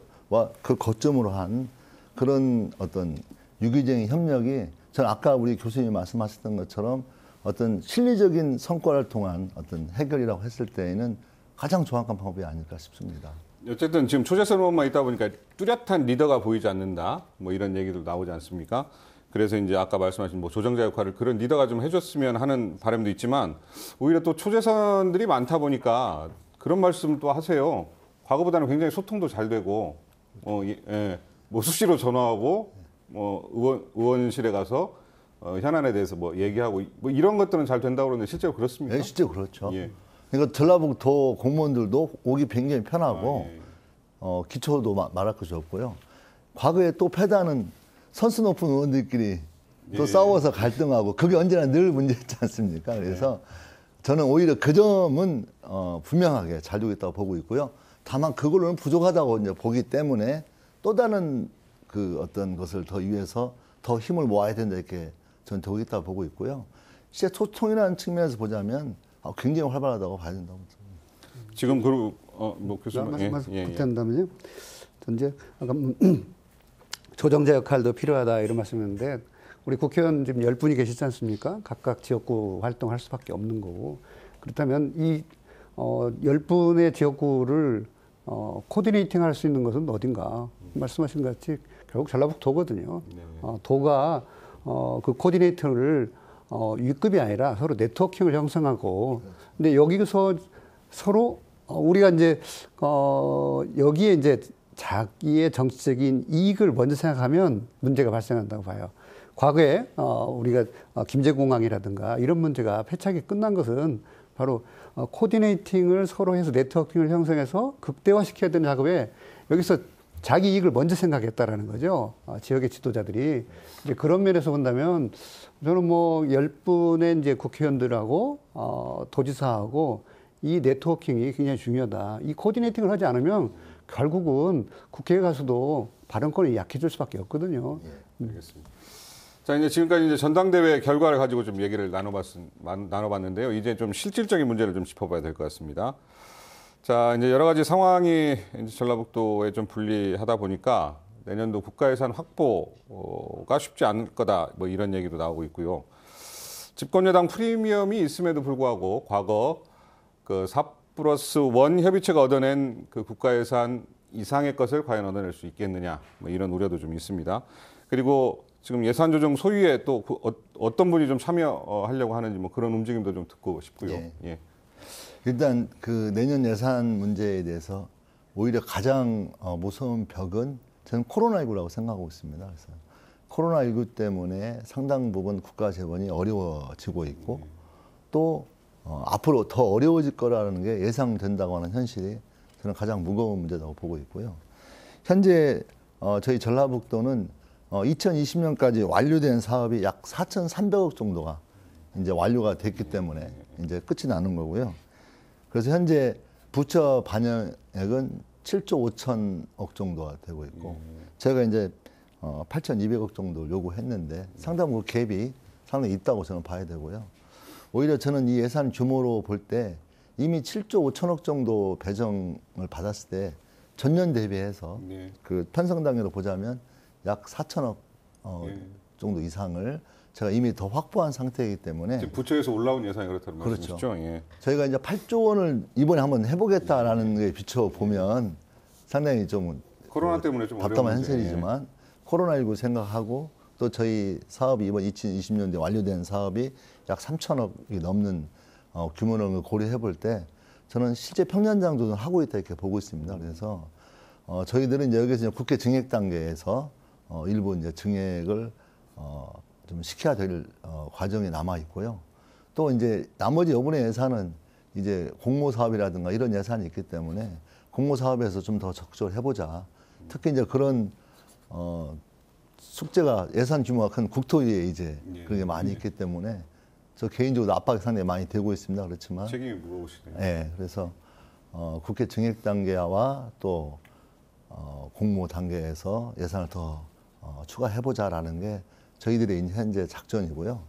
그 거점으로 한 그런 어떤 유기적인 협력이 저는 아까 우리 교수님이 말씀하셨던 것처럼 어떤 실리적인 성과를 통한 어떤 해결이라고 했을 때에는 가장 정확한 방법이 아닐까 싶습니다. 어쨌든 지금 초재선 의원만 있다 보니까 뚜렷한 리더가 보이지 않는다. 뭐 이런 얘기도 나오지 않습니까? 그래서 이제 아까 말씀하신 뭐 조정자 역할을 그런 리더가 좀 해줬으면 하는 바람도 있지만 오히려 또 초재선들이 많다 보니까 그런 말씀도 하세요. 과거보다는 굉장히 소통도 잘 되고 뭐 수시로 전화하고 뭐 의원실에 가서 현안에 대해서 뭐 얘기하고 뭐 이런 것들은 잘 된다고 그러는데 실제로 그렇습니까? 네, 실제로 그렇죠. 그러니까 전라북도 공무원들도 오기 굉장히 편하고 기초도 말할 것이 없고요. 과거에 또 패다는 선수 높은 의원들끼리 또 싸워서 갈등하고 그게 언제나 늘 문제였지 않습니까? 그래서 저는 오히려 그 점은 분명하게 잘 되고 있다고 보고 있고요. 다만 그걸로는 부족하다고 이제 보기 때문에 또 다른 그 어떤 것을 더 위해서 더 힘을 모아야 된다 이렇게 저는 되고 있다고 보고 있고요. 실제 소통이라는 측면에서 보자면 굉장히 활발하다고 봐야 된다고 생각합니다. 지금 뭐 교수님 말씀드린다면요. 이제 아까 조정자 역할도 필요하다 이런 말씀이었는데 우리 국회의원 지금 10분이 계시지 않습니까? 각각 지역구 활동할 수밖에 없는 거고 그렇다면 이 10분의 지역구를 코디네이팅 할 수 있는 것은 어딘가 말씀하신 것 같이 결국 전라북도거든요. 도가 그 코디네이터를 윗급이 아니라 서로 네트워킹을 형성하고 근데 여기서 서로 우리가 이제 여기에 이제 자기의 정치적인 이익을 먼저 생각하면 문제가 발생한다고 봐요. 과거에 우리가 김제공항이라든가 이런 문제가 패착이 끝난 것은 바로 코디네이팅을 서로 해서 네트워킹을 형성해서 극대화시켜야 되는 작업에 여기서 자기 이익을 먼저 생각했다라는 거죠. 지역의 지도자들이. 이제 그런 면에서 본다면 저는 뭐 10분의 이제 국회의원들하고 도지사하고 이 네트워킹이 굉장히 중요하다. 이 코디네이팅을 하지 않으면 결국은 국회에 가서도 발언권이 약해질 수밖에 없거든요. 알겠습니다. 자, 이제 지금까지 이제 전당대회 결과를 가지고 좀 얘기를 나눠봤는데요. 이제 좀 실질적인 문제를 좀 짚어봐야 될 것 같습니다. 자, 이제 여러 가지 상황이 이제 전라북도에 좀 불리하다 보니까 내년도 국가예산 확보가 쉽지 않을 거다. 뭐 이런 얘기도 나오고 있고요. 집권여당 프리미엄이 있음에도 불구하고 과거 그 4+1 협의체가 얻어낸 그 국가예산 이상의 것을 과연 얻어낼 수 있겠느냐. 뭐 이런 우려도 좀 있습니다. 그리고 지금 예산조정 소위에 또 어떤 분이 좀 참여하려고 하는지 뭐 그런 움직임도 좀 듣고 싶고요. 예. 일단 그 내년 예산 문제에 대해서 오히려 가장 무서운 벽은 저는 코로나19라고 생각하고 있습니다. 그래서 코로나19 때문에 상당 부분 국가 재원이 어려워지고 있고 또 앞으로 더 어려워질 거라는 게 예상된다고 하는 현실이 저는 가장 무거운 문제라고 보고 있고요. 현재 저희 전라북도는 2020년까지 완료된 사업이 약 4,300억 정도가 이제 완료가 됐기 때문에 이제 끝이 나는 거고요. 그래서 현재 부처 반영액은 7조 5천억 정도가 되고 있고 제가 이제 8,200억 정도 요구했는데 상당히 그 갭이 상당히 있다고 저는 봐야 되고요. 오히려 저는 이 예산 규모로 볼 때 이미 7조 5천억 정도 배정을 받았을 때 전년 대비해서 그 편성 단계로 보자면 약 4천억 정도 이상을 제가 이미 더 확보한 상태이기 때문에 부처에서 올라온 예산이 그렇다는 그렇죠. 말씀이시죠? 예. 저희가 이제 8조 원을 이번에 한번 해보겠다라는 게 비춰보면 상당히 좀 코로나 때문에 좀 답답한 어려운 현실이지만 코로나19 생각하고 또 저희 사업이 이번 2020년도에 완료된 사업이 약 3천억이 넘는 규모를 고려해 볼 때 저는 실제 평년장도 하고 있다 이렇게 보고 있습니다. 그래서 저희들은 이제 여기서 이제 국회 증액 단계에서 일부 이제 증액을 좀 시켜야 될 과정이 남아 있고요. 또 이제 나머지 여분의 예산은 이제 공모 사업이라든가 이런 예산이 있기 때문에 공모 사업에서 좀 더 적극적으로 해보자. 특히 이제 그런 숙제가 예산 규모가 큰 국토위에 이제 그런 게 많이 있기 때문에 저 개인적으로 압박이 상당히 많이 되고 있습니다. 그렇지만 책임이 무거우시네요. 네, 그래서 국회 증액 단계와 또 공모 단계에서 예산을 더 추가해보자라는 게 저희들의 현재 작전이고요.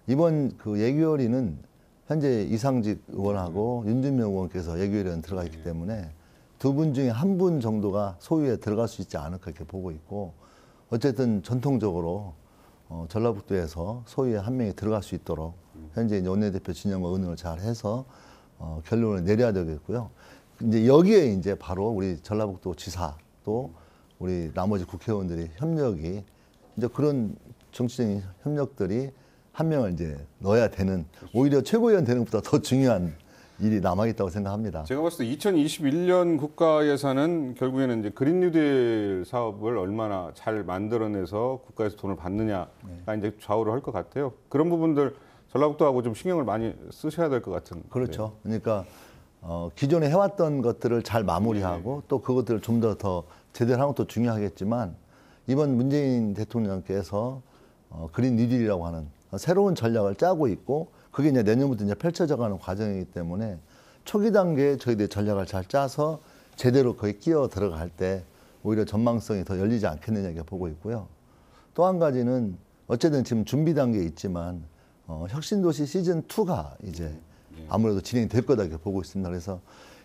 이번 그 예결위는 현재 이상직 의원하고 윤준명 의원께서 예결위원 들어가 있기 때문에 두 분 중에 한 분 정도가 소위에 들어갈 수 있지 않을까 이렇게 보고 있고 어쨌든 전통적으로 전라북도에서 소위에 한 명이 들어갈 수 있도록 현재 원내대표 진영과 의논을 잘 해서 결론을 내려야 되겠고요. 이제 여기에 이제 바로 우리 전라북도 지사 또 우리 나머지 국회의원들이 협력이 이제 그런 정치적인 협력들이 한 명을 이제 넣어야 되는 오히려 최고위원 되는 것보다 더 중요한 일이 남아있다고 생각합니다. 제가 봤을 때 2021년 국가 예산은 결국에는 이제 그린 뉴딜 사업을 얼마나 잘 만들어내서 국가에서 돈을 받느냐가 이제 좌우를 할 것 같아요. 그런 부분들 전라북도하고 좀 신경을 많이 쓰셔야 될 것 같은. 그렇죠. 그러니까 기존에 해왔던 것들을 잘 마무리하고 또 그것들을 좀 더 제대로 하는 것도 중요하겠지만 이번 문재인 대통령께서 그린 뉴딜이라고 하는 새로운 전략을 짜고 있고 그게 이제 내년부터 이제 펼쳐져가는 과정이기 때문에 초기 단계에 저희들이 전략을 잘 짜서 제대로 거의 끼어 들어갈 때 오히려 전망성이 더 열리지 않겠느냐 이렇게 보고 있고요. 또 한 가지는 어쨌든 지금 준비 단계에 있지만 혁신도시 시즌 2가 이제 아무래도 진행될 거다 이렇게 보고 있습니다. 그래서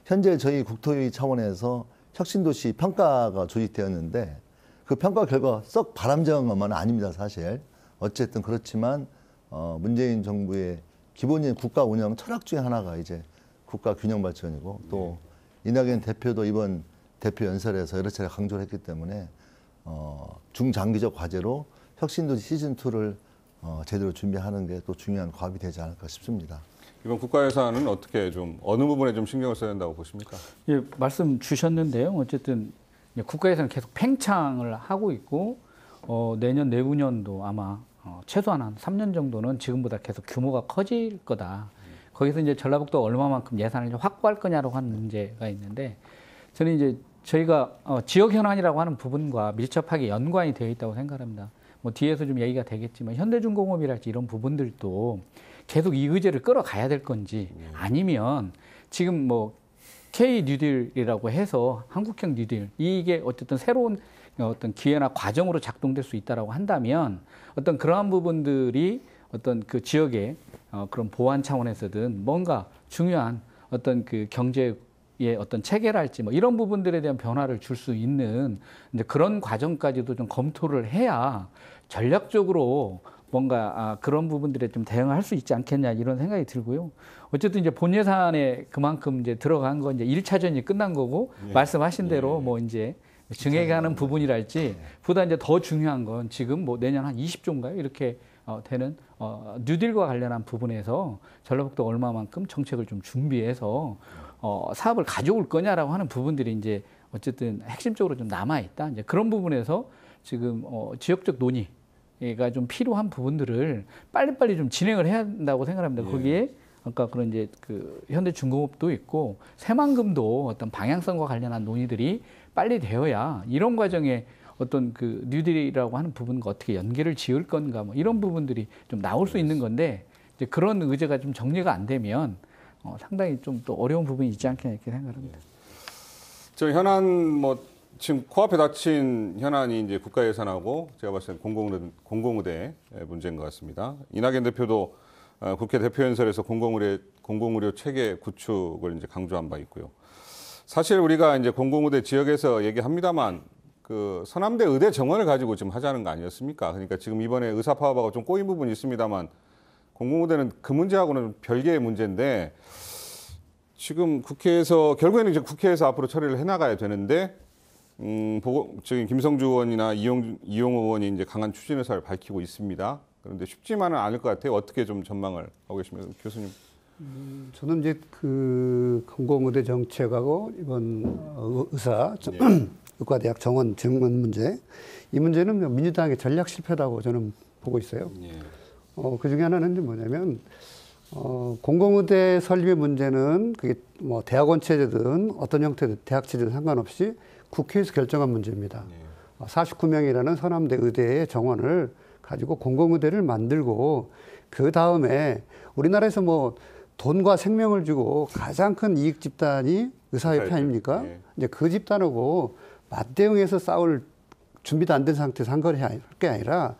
현재 저희 국토위 차원에서 혁신도시 평가가 조직되었는데 그 평가 결과 썩 바람직한 것만은 아닙니다, 사실. 어쨌든 그렇지만 문재인 정부의 기본적인 국가 운영 철학 중에 하나가 이제 국가 균형 발전이고 또 이낙연 대표도 이번 대표 연설에서 여러 차례 강조를 했기 때문에 중장기적 과제로 혁신도시 시즌2를 제대로 준비하는 게 또 중요한 과업이 되지 않을까 싶습니다. 이번 국가 예산은 어떻게 좀 어느 부분에 좀 신경을 써야 된다고 보십니까? 예, 말씀 주셨는데요. 어쨌든 국가 예산은 계속 팽창을 하고 있고 내년 내후년도 아마 최소한 한 3년 정도는 지금보다 계속 규모가 커질 거다. 거기서 이제 전라북도 얼마만큼 예산을 확보할 거냐라고 하는 문제가 있는데 저는 이제 저희가 지역 현안이라고 하는 부분과 밀접하게 연관이 되어 있다고 생각합니다. 뭐 뒤에서 좀 얘기가 되겠지만 현대중공업이랄지 이런 부분들도 계속 이 의제를 끌어가야 될 건지 아니면 지금 뭐 K 뉴딜이라고 해서 한국형 뉴딜 이게 어쨌든 새로운 어떤 기회나 과정으로 작동될 수 있다라고 한다면 어떤 그러한 부분들이 어떤 그 지역의 그런 보완 차원에서든 뭔가 중요한 어떤 그 경제의 어떤 체계랄지 뭐 이런 부분들에 대한 변화를 줄 수 있는 이제 그런 과정까지도 좀 검토를 해야 전략적으로 뭔가 그런 부분들에 좀 대응할 수 있지 않겠냐 이런 생각이 들고요. 어쨌든 이제 본 예산에 그만큼 이제 들어간 건 이제 1차전이 끝난 거고 말씀하신 대로 뭐 이제 증액하는 부분이랄지 보다 이제 더 중요한 건 지금 뭐 내년 한 20조인가요? 이렇게 되는 뉴딜과 관련한 부분에서 전라북도 얼마만큼 정책을 좀 준비해서 사업을 가져올 거냐라고 하는 부분들이 이제 어쨌든 핵심적으로 좀 남아 있다. 이제 그런 부분에서 지금 지역적 논의가 좀 필요한 부분들을 빨리빨리 좀 진행을 해야 한다고 생각합니다. 거기에 아까 그런 이제 그 현대중공업도 있고 새만금도 어떤 방향성과 관련한 논의들이 빨리 되어야 이런 과정에 어떤 그 뉴딜이라고 하는 부분과 어떻게 연계를 지을 건가 뭐 이런 부분들이 좀 나올 수 있는 건데 이제 그런 의제가 좀 정리가 안 되면 상당히 좀 또 어려운 부분이 있지 않겠냐 이렇게 생각합니다. 저 현안 뭐 지금 코앞에 닥친 현안이 이제 국가 예산하고 제가 봤을 때 공공의대 문제인 것 같습니다. 이낙연 대표도 국회 대표연설에서 공공의료 체계 구축을 이제 강조한 바 있고요. 사실 우리가 이제 공공의대 지역에서 얘기합니다만 그 서남대 의대 정원을 가지고 지금 하자는 거 아니었습니까? 그러니까 지금 이번에 의사 파업하고 좀 꼬인 부분이 있습니다만 공공의대는 그 문제하고는 별개의 문제인데 지금 국회에서 결국에는 이제 국회에서 앞으로 처리를 해나가야 되는데 저기 김성주 의원이나 이용호 의원이 이제 강한 추진 의사를 밝히고 있습니다. 그런데 쉽지만은 않을 것 같아요. 어떻게 좀 전망을 하고 계십니까, 교수님? 저는 이제 그 공공의대 정책하고 이번 의과대학 정원 문제, 이 문제는 민주당의 전략 실패라고 저는 보고 있어요. 그 중에 하나는 뭐냐면 공공의대 설립의 문제는 그게 뭐 대학원 체제든 어떤 형태든 대학 체제든 상관없이 국회에서 결정한 문제입니다. 49명이라는 서남대 의대의 정원을 가지고 공공의대를 만들고 그 다음에 우리나라에서 뭐 돈과 생명을 주고 가장 큰 이익 집단이 의사협회 아닙니까? 이제 그 집단하고 맞대응해서 싸울 준비도 안 된 상태에서 한 거를 할 게 아니라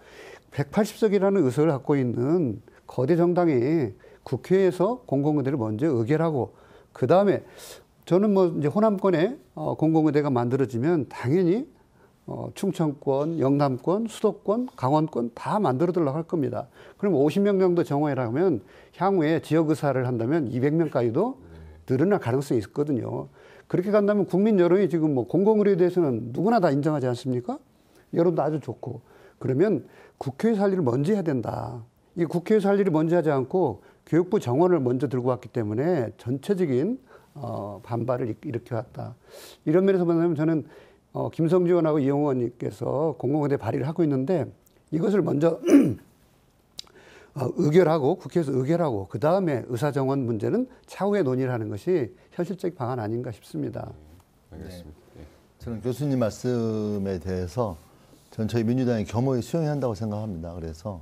180석이라는 의석을 갖고 있는 거대 정당이 국회에서 공공의대를 먼저 의결하고 그 다음에 저는 뭐 이제 호남권에 공공의대가 만들어지면 당연히 충청권, 영남권, 수도권, 강원권 다 만들어들려고 할 겁니다. 그럼 50명 정도 정원이라면 향후에 지역의사를 한다면 200명까지도 늘어날 가능성이 있거든요. 그렇게 간다면 국민 여론이 지금 뭐 공공의료에 대해서는 누구나 다 인정하지 않습니까? 여론도 아주 좋고. 그러면 국회에서 할 일을 먼저 해야 된다. 이 국회에서 할 일을 먼저 하지 않고 교육부 정원을 먼저 들고 왔기 때문에 전체적인 반발을 일으켜왔다. 이런 면에서 보면 저는 김성주 의원하고 이용호 의원님께서 공공의대 발의를 하고 있는데 이것을 먼저 의결하고 국회에서 의결하고 그 다음에 의사정원 문제는 차후에 논의를 하는 것이 현실적 방안 아닌가 싶습니다. 알겠습니다. 네. 저는 교수님 말씀에 대해서 저는 저희 민주당이 겸허히 수용해야 한다고 생각합니다. 그래서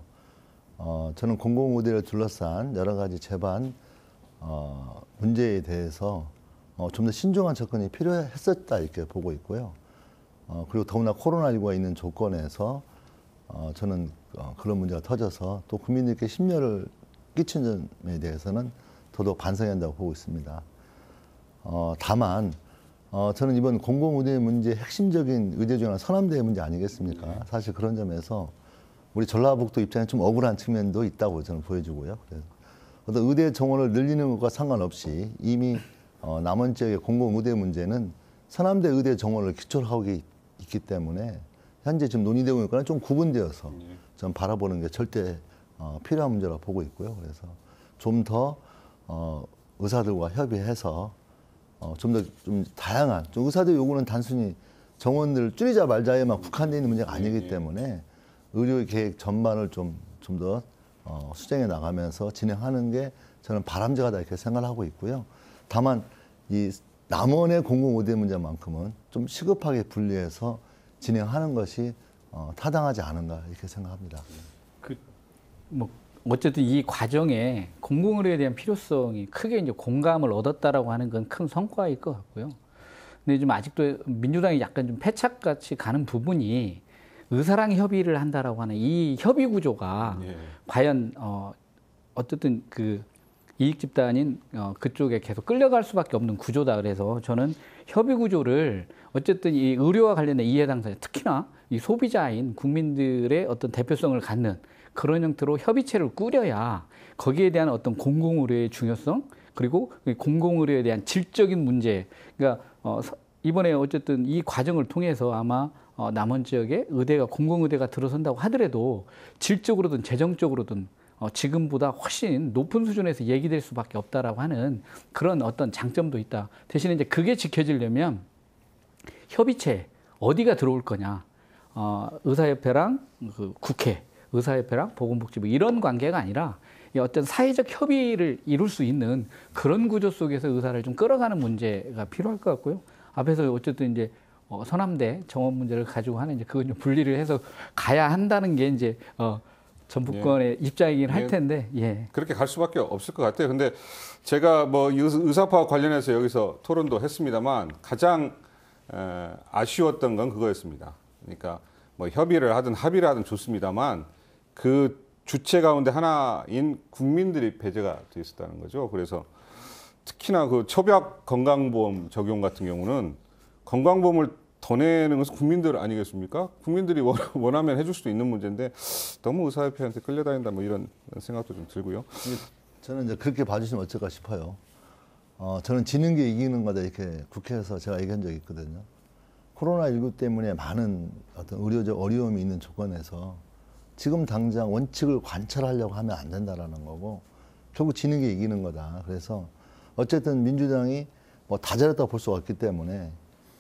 저는 공공의대를 둘러싼 여러 가지 제반 문제에 대해서 좀 더 신중한 접근이 필요했었다 이렇게 보고 있고요. 그리고 더구나 코로나19가 있는 조건에서 저는 그런 문제가 터져서 또 국민들께 심려를 끼친 점에 대해서는 더더욱 반성해야 한다고 보고 있습니다. 다만 저는 이번 공공의대 문제의 핵심적인 의제 중 하나 서남대의 문제 아니겠습니까? 사실 그런 점에서 우리 전라북도 입장에 좀 억울한 측면도 있다고 저는 보여주고요. 그래서 어떤 의대 정원을 늘리는 것과 상관없이 이미 남원 지역의 공공의대 문제는 서남대 의대 정원을 기초로 하고 있기 때문에 현재 지금 논의되고 있는 거는 좀 구분되어서 좀 바라보는 게 절대 필요한 문제라고 보고 있고요. 그래서 좀 더 의사들과 협의해서 좀 더 좀 다양한 좀 의사들 요구는 단순히 정원을 줄이자 말자에만 국한되어 있는 문제가 아니기 때문에 의료 계획 전반을 좀 더 수정해 나가면서 진행하는 게 저는 바람직하다 이렇게 생각을 하고 있고요. 다만 이 남원의 공공의대 문제만큼은 좀 시급하게 분리해서 진행하는 것이 타당하지 않은가 이렇게 생각합니다. 뭐 어쨌든 이 과정에 공공의료에 대한 필요성이 크게 이제 공감을 얻었다라고 하는 건 큰 성과일 것 같고요. 근데 좀 아직도 민주당이 약간 좀 패착같이 가는 부분이 의사랑 협의를 한다라고 하는 이 협의 구조가 과연 어쨌든 그 이익 집단인 그쪽에 계속 끌려갈 수밖에 없는 구조다. 그래서 저는 협의 구조를 어쨌든 이 의료와 관련된 이해 당사자, 특히나 이 소비자인 국민들의 어떤 대표성을 갖는 그런 형태로 협의체를 꾸려야 거기에 대한 어떤 공공의료의 중요성 그리고 공공의료에 대한 질적인 문제, 그러니까 이번에 어쨌든 이 과정을 통해서 아마 남원 지역에 의대가 공공의대가 들어선다고 하더라도 질적으로든 재정적으로든 지금보다 훨씬 높은 수준에서 얘기될 수밖에 없다라고 하는 그런 어떤 장점도 있다. 대신에 이제 그게 지켜지려면 협의체 어디가 들어올 거냐, 의사협회랑 그 국회, 의사협회랑 보건복지부 이런 관계가 아니라 어떤 사회적 협의를 이룰 수 있는 그런 구조 속에서 의사를 좀 끌어가는 문제가 필요할 것 같고요. 앞에서 어쨌든 이제 서남대 정원 문제를 가지고 하는 이제 그건 좀 분리를 해서 가야 한다는 게 이제 전북권의 입장이긴 할 텐데, 그렇게 갈 수밖에 없을 것 같아요. 근데 제가 뭐 의사파 관련해서 여기서 토론도 했습니다만 가장 아쉬웠던 건 그거였습니다. 그러니까 뭐 협의를 하든 합의를 하든 좋습니다만 그 주체 가운데 하나인 국민들이 배제가 돼 있었다는 거죠. 그래서 특히나 그 초벽 건강보험 적용 같은 경우는 건강보험을 더 내는 것은 국민들 아니겠습니까? 국민들이 원하면 해줄 수도 있는 문제인데 너무 의사협회한테 끌려다닌다 뭐 이런 생각도 좀 들고요. 저는 이제 그렇게 봐주시면 어쩔까 싶어요. 저는 지는 게 이기는 거다 이렇게 국회에서 제가 얘기한 적이 있거든요. 코로나19 때문에 많은 어떤 의료적 어려움이 있는 조건에서 지금 당장 원칙을 관철하려고 하면 안 된다라는 거고 결국 지는 게 이기는 거다. 그래서 어쨌든 민주당이 뭐 다 잘했다고 볼 수가 없기 때문에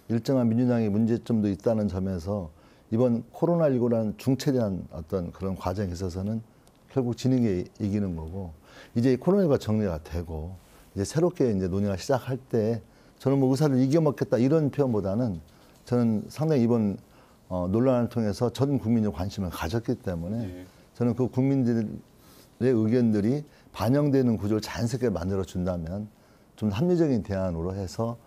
일정한 민주당의 문제점도 있다는 점에서 이번 코로나19라는 중체대한 어떤 그런 과정에 있어서는 결국 지는 게 이기는 거고 이제 코로나19가 정리가 되고 이제 새롭게 이제 논의가 시작할 때 저는 뭐 의사를 이겨먹겠다 이런 표현보다는 저는 상당히 이번 논란을 통해서 전 국민이 관심을 가졌기 때문에 저는 그 국민들의 의견들이 반영되는 구조를 자연스럽게 만들어 준다면 좀 합리적인 대안으로 해서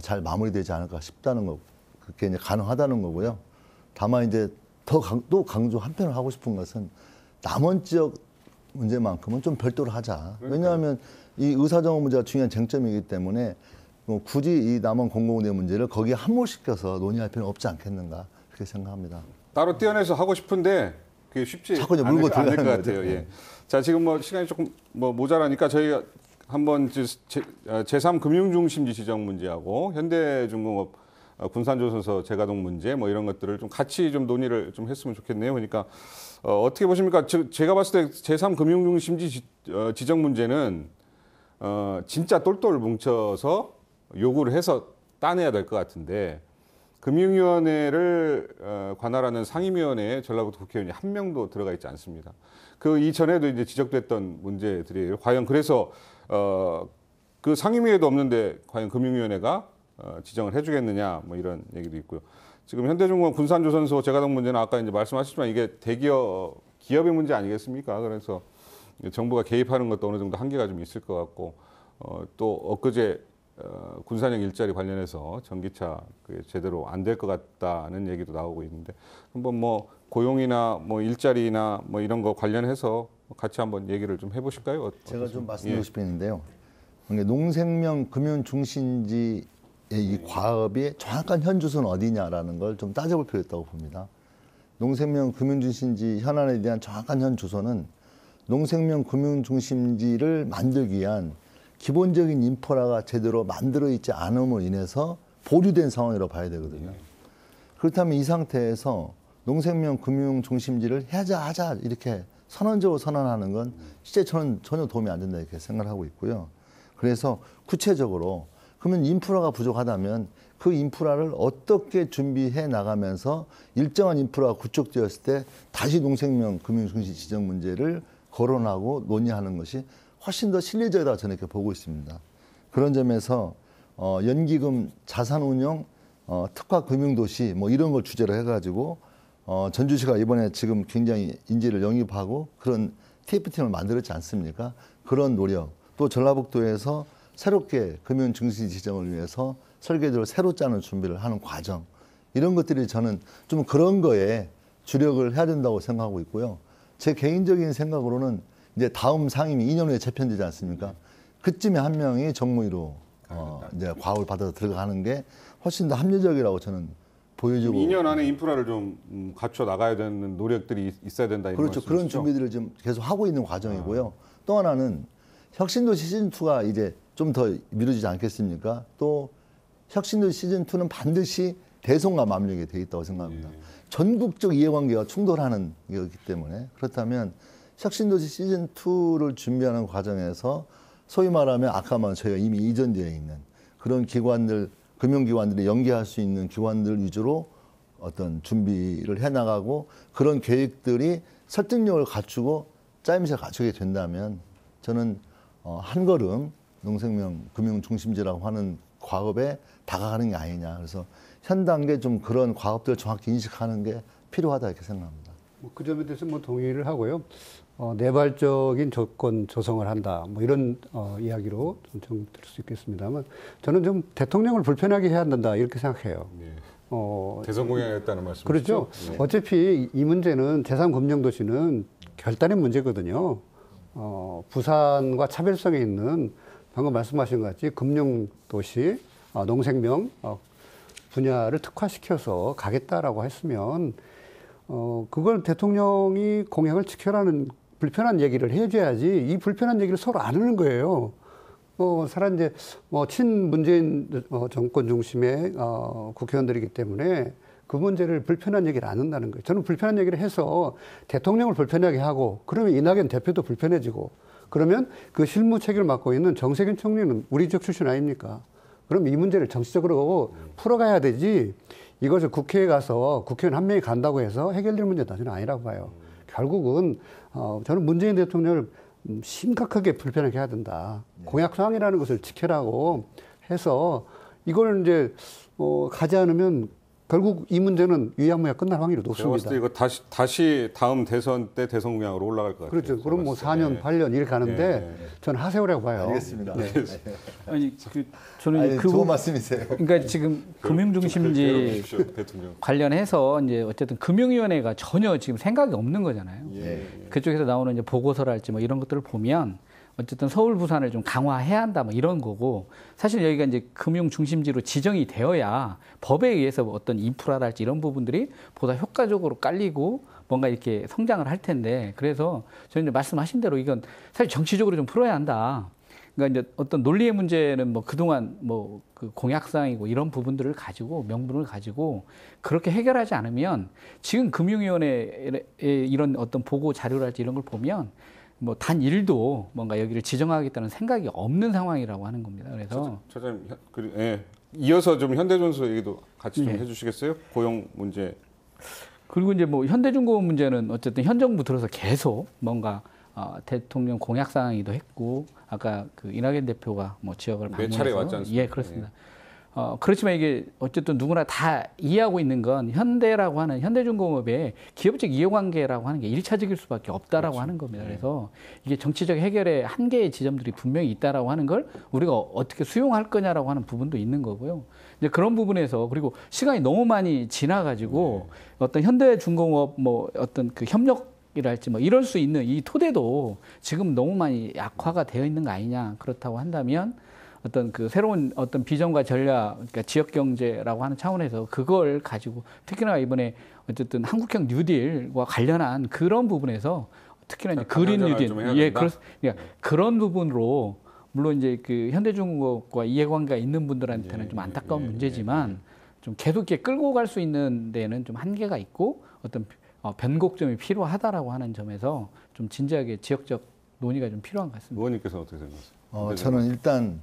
잘 마무리되지 않을까 싶다는 거, 그게 이제 가능하다는 거고요. 다만 이제 또 강조 한편을 하고 싶은 것은 남원 지역 문제만큼은 좀 별도로 하자. 왜냐하면 이 의사정원 문제가 중요한 쟁점이기 때문에 굳이 이 남원 공공의대 문제를 거기에 함몰시켜서 논의할 필요는 없지 않겠는가 그렇게 생각합니다. 따로 떼어내서 하고 싶은데 그게 쉽지 않을 것 같아요. 예. 자, 지금 뭐 시간이 조금 뭐 모자라니까 저희가 한번 제3금융중심지 지정 문제하고 현대중공업 군산조선소 재가동 문제 뭐 이런 것들을 좀 같이 좀 논의를 좀 했으면 좋겠네요. 그러니까 어떻게 보십니까? 제가 봤을 때 제3금융중심지 지정 문제는 진짜 똘똘 뭉쳐서 요구를 해서 따내야 될 것 같은데 금융위원회를 관할하는 상임위원회에 전라북도 국회의원이 한 명도 들어가 있지 않습니다. 그 이전에도 이제 지적됐던 문제들이에요. 과연 그래서 그 상임위에도 없는데 과연 금융위원회가 지정을 해주겠느냐 뭐 이런 얘기도 있고요. 지금 현대중공업 군산조선소 재가동 문제는 아까 이제 말씀하셨지만 이게 대기업 기업의 문제 아니겠습니까? 그래서 정부가 개입하는 것도 어느 정도 한계가 좀 있을 것 같고 또 엊그제 군산역 일자리 관련해서 전기차 그게 제대로 안 될 것 같다는 얘기도 나오고 있는데 한번 뭐 고용이나 뭐 일자리나 뭐 이런 거 관련해서 같이 한번 얘기를 좀 해보실까요? 제가 좀 말씀드리고 싶었는데요. 농생명 금융중심지의 이 과업이 정확한 현 주소는 어디냐라는 걸 좀 따져볼 필요가 있다고 봅니다. 농생명 금융중심지 현안에 대한 정확한 현 주소는 농생명 금융 중심지를 만들기 위한 기본적인 인프라가 제대로 만들어 있지 않음으로 인해서 보류된 상황이라고 봐야 되거든요. 그렇다면 이 상태에서 농생명 금융 중심지를 하자 이렇게 선언적으로 선언하는 건 실제 저는 전혀 도움이 안 된다 이렇게 생각을 하고 있고요. 그래서 구체적으로 그러면 인프라가 부족하다면 그 인프라를 어떻게 준비해 나가면서 일정한 인프라가 구축되었을 때 다시 농생명 금융 중심지 지정 문제를 거론하고 논의하는 것이 훨씬 더 실리적이라고 저는 이렇게 보고 있습니다. 그런 점에서 연기금 자산운용 특화 금융도시 뭐 이런 걸 주제로 해가지고 전주시가 이번에 지금 굉장히 인재를 영입하고 그런 TF팀을 만들었지 않습니까? 그런 노력 또 전라북도에서 새롭게 금융 중심지 지정을 위해서 설계도를 새로 짜는 준비를 하는 과정 이런 것들이 저는 좀 그런 거에 주력을 해야 된다고 생각하고 있고요. 제 개인적인 생각으로는 이제 다음 상임위 2년 후에 재편되지 않습니까? 그쯤에 한 명이 정무위로 이제 과업을 받아서 들어가는 게 훨씬 더 합리적이라고 저는 보여지고 2년 안에 인프라를 좀 갖춰 나가야 되는 노력들이 있어야 된다 이런 그렇죠. 그런 말씀이시죠? 준비들을 지금 계속 하고 있는 과정이고요. 또 하나는 혁신도시 시즌2가 이제 좀 더 미뤄지지 않겠습니까? 또 혁신도시 시즌2는 반드시 대송과 맞물리게 돼 있다고 생각합니다. 전국적 이해관계가 충돌하는 거기 때문에 그렇다면 혁신도시 시즌2를 준비하는 과정에서 소위 말하면 아까 말한 저희가 이미 이전되어 있는 그런 기관들, 금융기관들이 연계할 수 있는 기관들 위주로 어떤 준비를 해나가고 그런 계획들이 설득력을 갖추고 짜임새 갖추게 된다면 저는 한 걸음 농생명 금융 중심지라고 하는 과업에 다가가는 게 아니냐. 그래서 현 단계 좀 그런 과업들을 정확히 인식하는 게 필요하다 이렇게 생각합니다. 그 점에 대해서 뭐 동의를 하고요. 내발적인 조건 조성을 한다. 뭐 이런 이야기로 좀 들을 수 있겠습니다만 저는 좀 대통령을 불편하게 해야 한다 이렇게 생각해요. 네. 대선 공약이었다는 말씀이시죠? 그렇죠. 네. 어차피 이 문제는 제3금융도시는 결단의 문제거든요. 부산과 차별성이 있는 방금 말씀하신 것 같이 금융도시, 농생명 분야를 특화시켜서 가겠다라고 했으면 그걸 대통령이 공약을 지켜라는 불편한 얘기를 해줘야지 이 불편한 얘기를 서로 안 하는 거예요. 사람 이제 친문재인 정권 중심의 국회의원들이기 때문에 그 문제를 불편한 얘기를 안 한다는 거예요. 저는 불편한 얘기를 해서 대통령을 불편하게 하고 그러면 이낙연 대표도 불편해지고 그러면 그 실무 책임을 맡고 있는 정세균 총리는 우리 지역 출신 아닙니까? 그럼 이 문제를 정치적으로 풀어가야 되지 이것을 국회에 가서 국회의원 한 명이 간다고 해서 해결될 문제는 저는 아니라고 봐요. 결국은 저는 문재인 대통령을 심각하게 불편하게 해야 된다. 공약사항이라는 것을 지켜라고 해서 이걸 이제 가지 않으면 결국 이 문제는 유야무야 끝날 확률이 제가 봤을 높습니다. 때 이거 다시 다음 대선 때 대선 공약으로 올라갈 것 같아요. 그렇죠. 그럼 뭐 4년, 네. 8년 이렇게 가는데 네. 저는 하세요라고 봐요. 알겠습니다. 네. 아니 저는 아니, 그 좋은 말씀이세요. 그러니까 지금 금융중심지 괴로우십시오, 대통령. 관련해서 이제 어쨌든 금융위원회가 전혀 지금 생각이 없는 거잖아요. 예. 그쪽에서 나오는 이제 보고서랄지 뭐 이런 것들을 보면 어쨌든 서울, 부산을 좀 강화해야 한다 뭐 이런 거고 사실 여기가 이제 금융 중심지로 지정이 되어야 법에 의해서 어떤 인프라랄지 이런 부분들이 보다 효과적으로 깔리고 뭔가 이렇게 성장을 할 텐데 그래서 저는 이제 말씀하신 대로 이건 사실 정치적으로 좀 풀어야 한다. 그러니까 이제 어떤 논리의 문제는 뭐 그동안 뭐 그 공약사항이고 이런 부분들을 가지고 명분을 가지고 그렇게 해결하지 않으면 지금 금융위원회의 이런 어떤 보고 자료랄지 이런 걸 보면 뭐 단 일도 뭔가 여기를 지정하겠다는 생각이 없는 상황이라고 하는 겁니다. 그래서 차장님, 예. 이어서 좀 현대존수 얘기도 같이 좀 예. 해주시겠어요? 고용 문제. 그리고 이제 뭐 현대중공업 문제는 어쨌든 현 정부 들어서 계속 뭔가 대통령 공약 사항이기도 했고 아까 그 이낙연 대표가 뭐 지역을 몇 차례 방문해서 왔지 않습니까? 예, 그렇습니다. 그렇지만 이게 어쨌든 누구나 다 이해하고 있는 건 현대라고 하는 현대중공업의 기업적 이해관계라고 하는 게 1차적일 수밖에 없다라고 그렇죠. 하는 겁니다. 그래서 이게 정치적 해결의 한계의 지점들이 분명히 있다라고 하는 걸 우리가 어떻게 수용할 거냐라고 하는 부분도 있는 거고요. 이제 그런 부분에서 그리고 시간이 너무 많이 지나가지고 어떤 현대중공업 뭐 어떤 그 협력이랄지 뭐 이럴 수 있는 이 토대도 지금 너무 많이 약화가 되어 있는 거 아니냐. 그렇다고 한다면 어떤 그 새로운 어떤 비전과 전략, 그러니까 지역 경제라고 하는 차원에서 그걸 가지고 특히나 이번에 어쨌든 한국형 뉴딜과 관련한 그런 부분에서 특히나 이제 자, 그린 뉴딜, 좀 해야 예, 된다? 그러니까 그런 부분으로 물론 이제 그 현대중공업과 이해관계가 있는 분들한테는 좀 안타까운 문제지만 좀 계속 이렇게 끌고 갈 수 있는 데는 좀 한계가 있고 어떤 변곡점이 필요하다라고 하는 점에서 좀 진지하게 지역적 논의가 좀 필요한 것 같습니다. 의원님께서는 어떻게 생각하세요? 저는 일단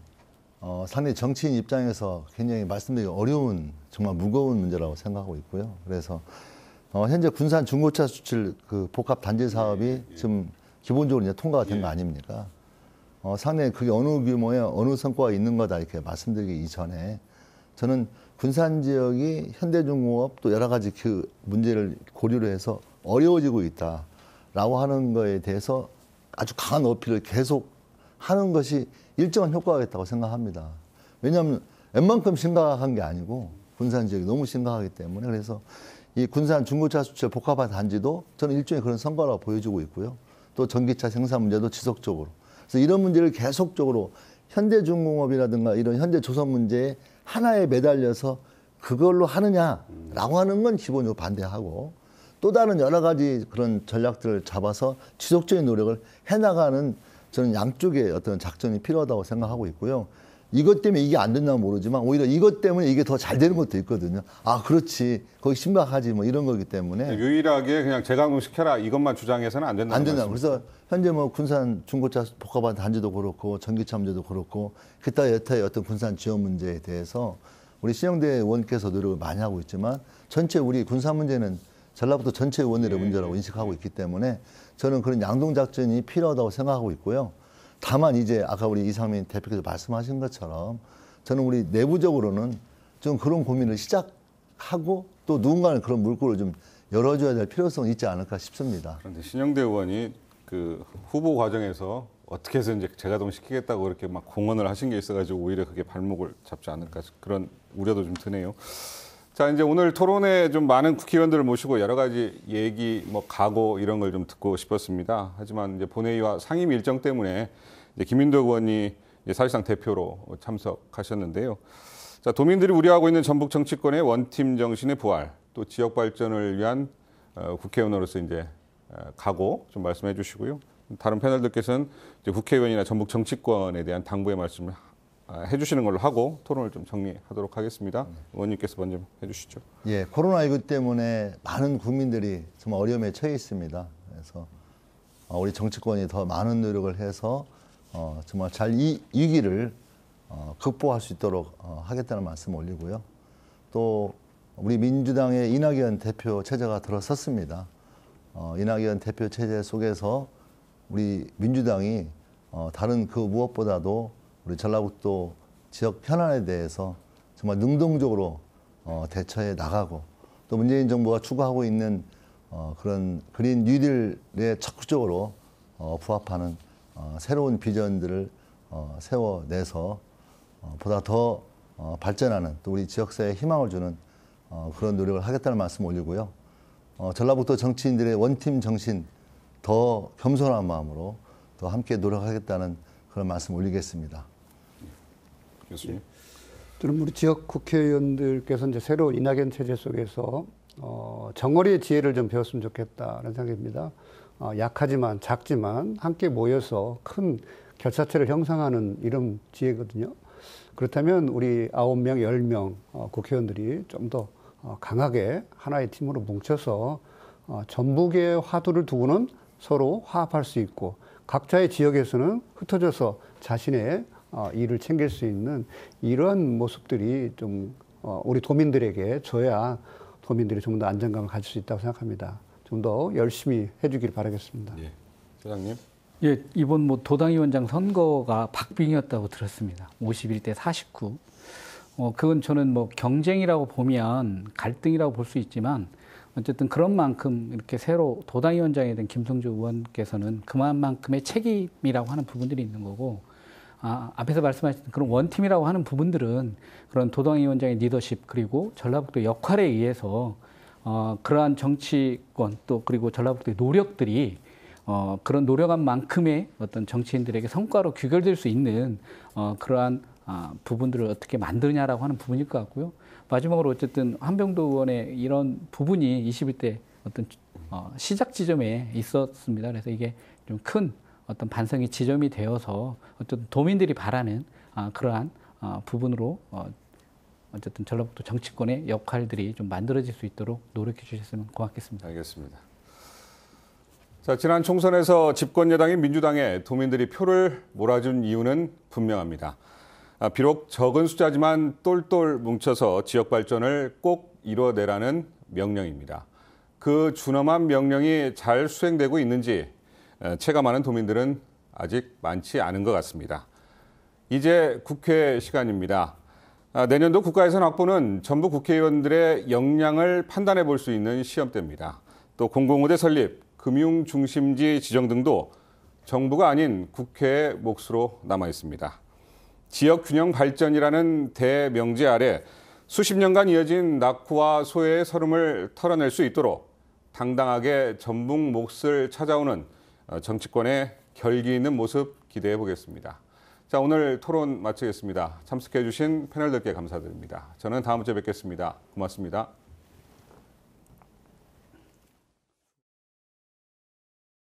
상당히 정치인 입장에서 굉장히 말씀드리기 어려운 정말 무거운 문제라고 생각하고 있고요. 그래서 현재 군산 중고차 수출 그 복합 단지 사업이 지금 기본적으로 이제 통과가 된 거 아닙니까? 상당히 그게 어느 규모에 어느 성과가 있는 거다 이렇게 말씀드리기 이전에 저는 군산 지역이 현대중공업 또 여러 가지 그 문제를 고려를 해서 어려워지고 있다라고 하는 거에 대해서 아주 강한 어필을 계속 하는 것이 일정한 효과가 있다고 생각합니다. 왜냐하면 웬만큼 심각한 게 아니고 군산 지역이 너무 심각하기 때문에 그래서 이 군산 중고차 수출 복합화 단지도 저는 일종의 그런 성과라고 보여주고 있고요. 또 전기차 생산 문제도 지속적으로. 그래서 이런 문제를 계속적으로 현대중공업이라든가 이런 현대조선 문제에 하나에 매달려서 그걸로 하느냐라고 하는 건 기본적으로 반대하고 또 다른 여러 가지 그런 전략들을 잡아서 지속적인 노력을 해나가는 저는 양쪽의 어떤 작전이 필요하다고 생각하고 있고요. 이것 때문에 이게 안 된다면 모르지만 오히려 이것 때문에 이게 더 잘 되는 것도 있거든요. 아, 그렇지. 거기 심각하지 뭐 이런 거기 때문에. 유일하게 그냥 재가동시켜라 이것만 주장해서는 안 된다는 안 된다. 말씀이시죠? 그래서 현재 뭐 군산 중고차 복합화 단지도 그렇고 전기차 문제도 그렇고 기타 여타의 어떤 군산 지원 문제에 대해서 우리 신영대 의원께서 노력을 많이 하고 있지만 전체 우리 군산 문제는 전라북도 전체 의원들의 문제라고 인식하고 있기 때문에 저는 그런 양동작전이 필요하다고 생각하고 있고요. 다만 이제 아까 우리 이상민 대표께서 말씀하신 것처럼 저는 우리 내부적으로는 좀 그런 고민을 시작하고 또 누군가는 그런 물꼬를 좀 열어줘야 될 필요성이 있지 않을까 싶습니다. 그런데 신영대 의원이 그 후보 과정에서 어떻게 해서 이제 재가동시키겠다고 그렇게 막 공언을 하신 게 있어가지고 오히려 그게 발목을 잡지 않을까 그런 우려도 좀 드네요. 자, 이제 오늘 토론에 좀 많은 국회의원들을 모시고 여러 가지 얘기, 뭐 각오 이런 걸 좀 듣고 싶었습니다. 하지만 이제 본회의와 상임 일정 때문에 이제 김인덕 의원이 이제 사실상 대표로 참석하셨는데요. 자, 도민들이 우려하고 있는 전북 정치권의 원팀 정신의 부활, 또 지역 발전을 위한 국회의원으로서 이제 각오 좀 말씀해 주시고요. 다른 패널들께서는 이제 국회의원이나 전북 정치권에 대한 당부의 말씀을 해주시는 걸로 하고 토론을 좀 정리하도록 하겠습니다. 의원님께서 먼저 해주시죠. 예, 코로나19 때문에 많은 국민들이 정말 어려움에 처해 있습니다. 그래서 우리 정치권이 더 많은 노력을 해서 정말 잘 이 위기를 극복할 수 있도록 하겠다는 말씀을 올리고요. 또 우리 민주당의 이낙연 대표 체제가 들어섰습니다. 이낙연 대표 체제 속에서 우리 민주당이 다른 그 무엇보다도 우리 전라북도 지역 현안에 대해서 정말 능동적으로 대처해 나가고 또 문재인 정부가 추구하고 있는 그런 그린 뉴딜에 적극적으로 부합하는 새로운 비전들을 세워내서 보다 더 발전하는 또 우리 지역사회에 희망을 주는 그런 노력을 하겠다는 말씀 올리고요. 전라북도 정치인들의 원팀 정신 더 겸손한 마음으로 더 함께 노력하겠다는 그런 말씀 올리겠습니다. 교수님. 저는 우리 지역 국회의원들께서 이제 새로 이낙연 체제 속에서 정어리의 지혜를 좀 배웠으면 좋겠다는 생각입니다. 약하지만 작지만 함께 모여서 큰 결사체를 형성하는 이런 지혜거든요. 그렇다면 우리 9명, 10명 국회의원들이 좀 더 강하게 하나의 팀으로 뭉쳐서 전북의 화두를 두고는 서로 화합할 수 있고 각자의 지역에서는 흩어져서 자신의 일을 챙길 수 있는 이런 모습들이 좀 우리 도민들에게 줘야 도민들이 좀 더 안정감을 가질 수 있다고 생각합니다. 좀 더 열심히 해주길 바라겠습니다. 예, 소장님. 예, 이번 뭐 도당위원장 선거가 박빙이었다고 들었습니다. 51대 49. 그건 저는 뭐 경쟁이라고 보면 갈등이라고 볼 수 있지만 어쨌든 그런 만큼 이렇게 새로 도당위원장이 된 김성주 의원께서는 그만큼의 책임이라고 하는 부분들이 있는 거고 앞에서 말씀하신 그런 원팀이라고 하는 부분들은 그런 도당위원장의 리더십 그리고 전라북도 역할에 의해서 그러한 정치권 또 그리고 전라북도의 노력들이 그런 노력한 만큼의 어떤 정치인들에게 성과로 귀결될 수 있는 그러한 부분들을 어떻게 만드냐라고 하는 부분일 것 같고요. 마지막으로 어쨌든 한병도 의원의 이런 부분이 21대 어떤 시작 지점에 있었습니다. 그래서 이게 좀 큰 어떤 반성의 지점이 되어서 어쨌든 도민들이 바라는 그러한 부분으로 어쨌든 전라북도 정치권의 역할들이 좀 만들어질 수 있도록 노력해 주셨으면 고맙겠습니다. 알겠습니다. 자, 지난 총선에서 집권 여당인 민주당에 도민들이 표를 몰아준 이유는 분명합니다. 비록 적은 숫자지만 똘똘 뭉쳐서 지역 발전을 꼭 이뤄내라는 명령입니다. 그 준엄한 명령이 잘 수행되고 있는지 체감하는 도민들은 아직 많지 않은 것 같습니다. 이제 국회 시간입니다. 내년도 국가예산 확보는 전부 국회의원들의 역량을 판단해 볼 수 있는 시험대입니다. 또 공공의대 설립, 금융중심지 지정 등도 정부가 아닌 국회의 몫으로 남아 있습니다. 지역균형 발전이라는 대명제 아래 수십 년간 이어진 낙후와 소외의 서름을 털어낼 수 있도록 당당하게 전북 몫을 찾아오는 정치권의 결기 있는 모습 기대해 보겠습니다. 자, 오늘 토론 마치겠습니다. 참석해 주신 패널들께 감사드립니다. 저는 다음 주에 뵙겠습니다. 고맙습니다.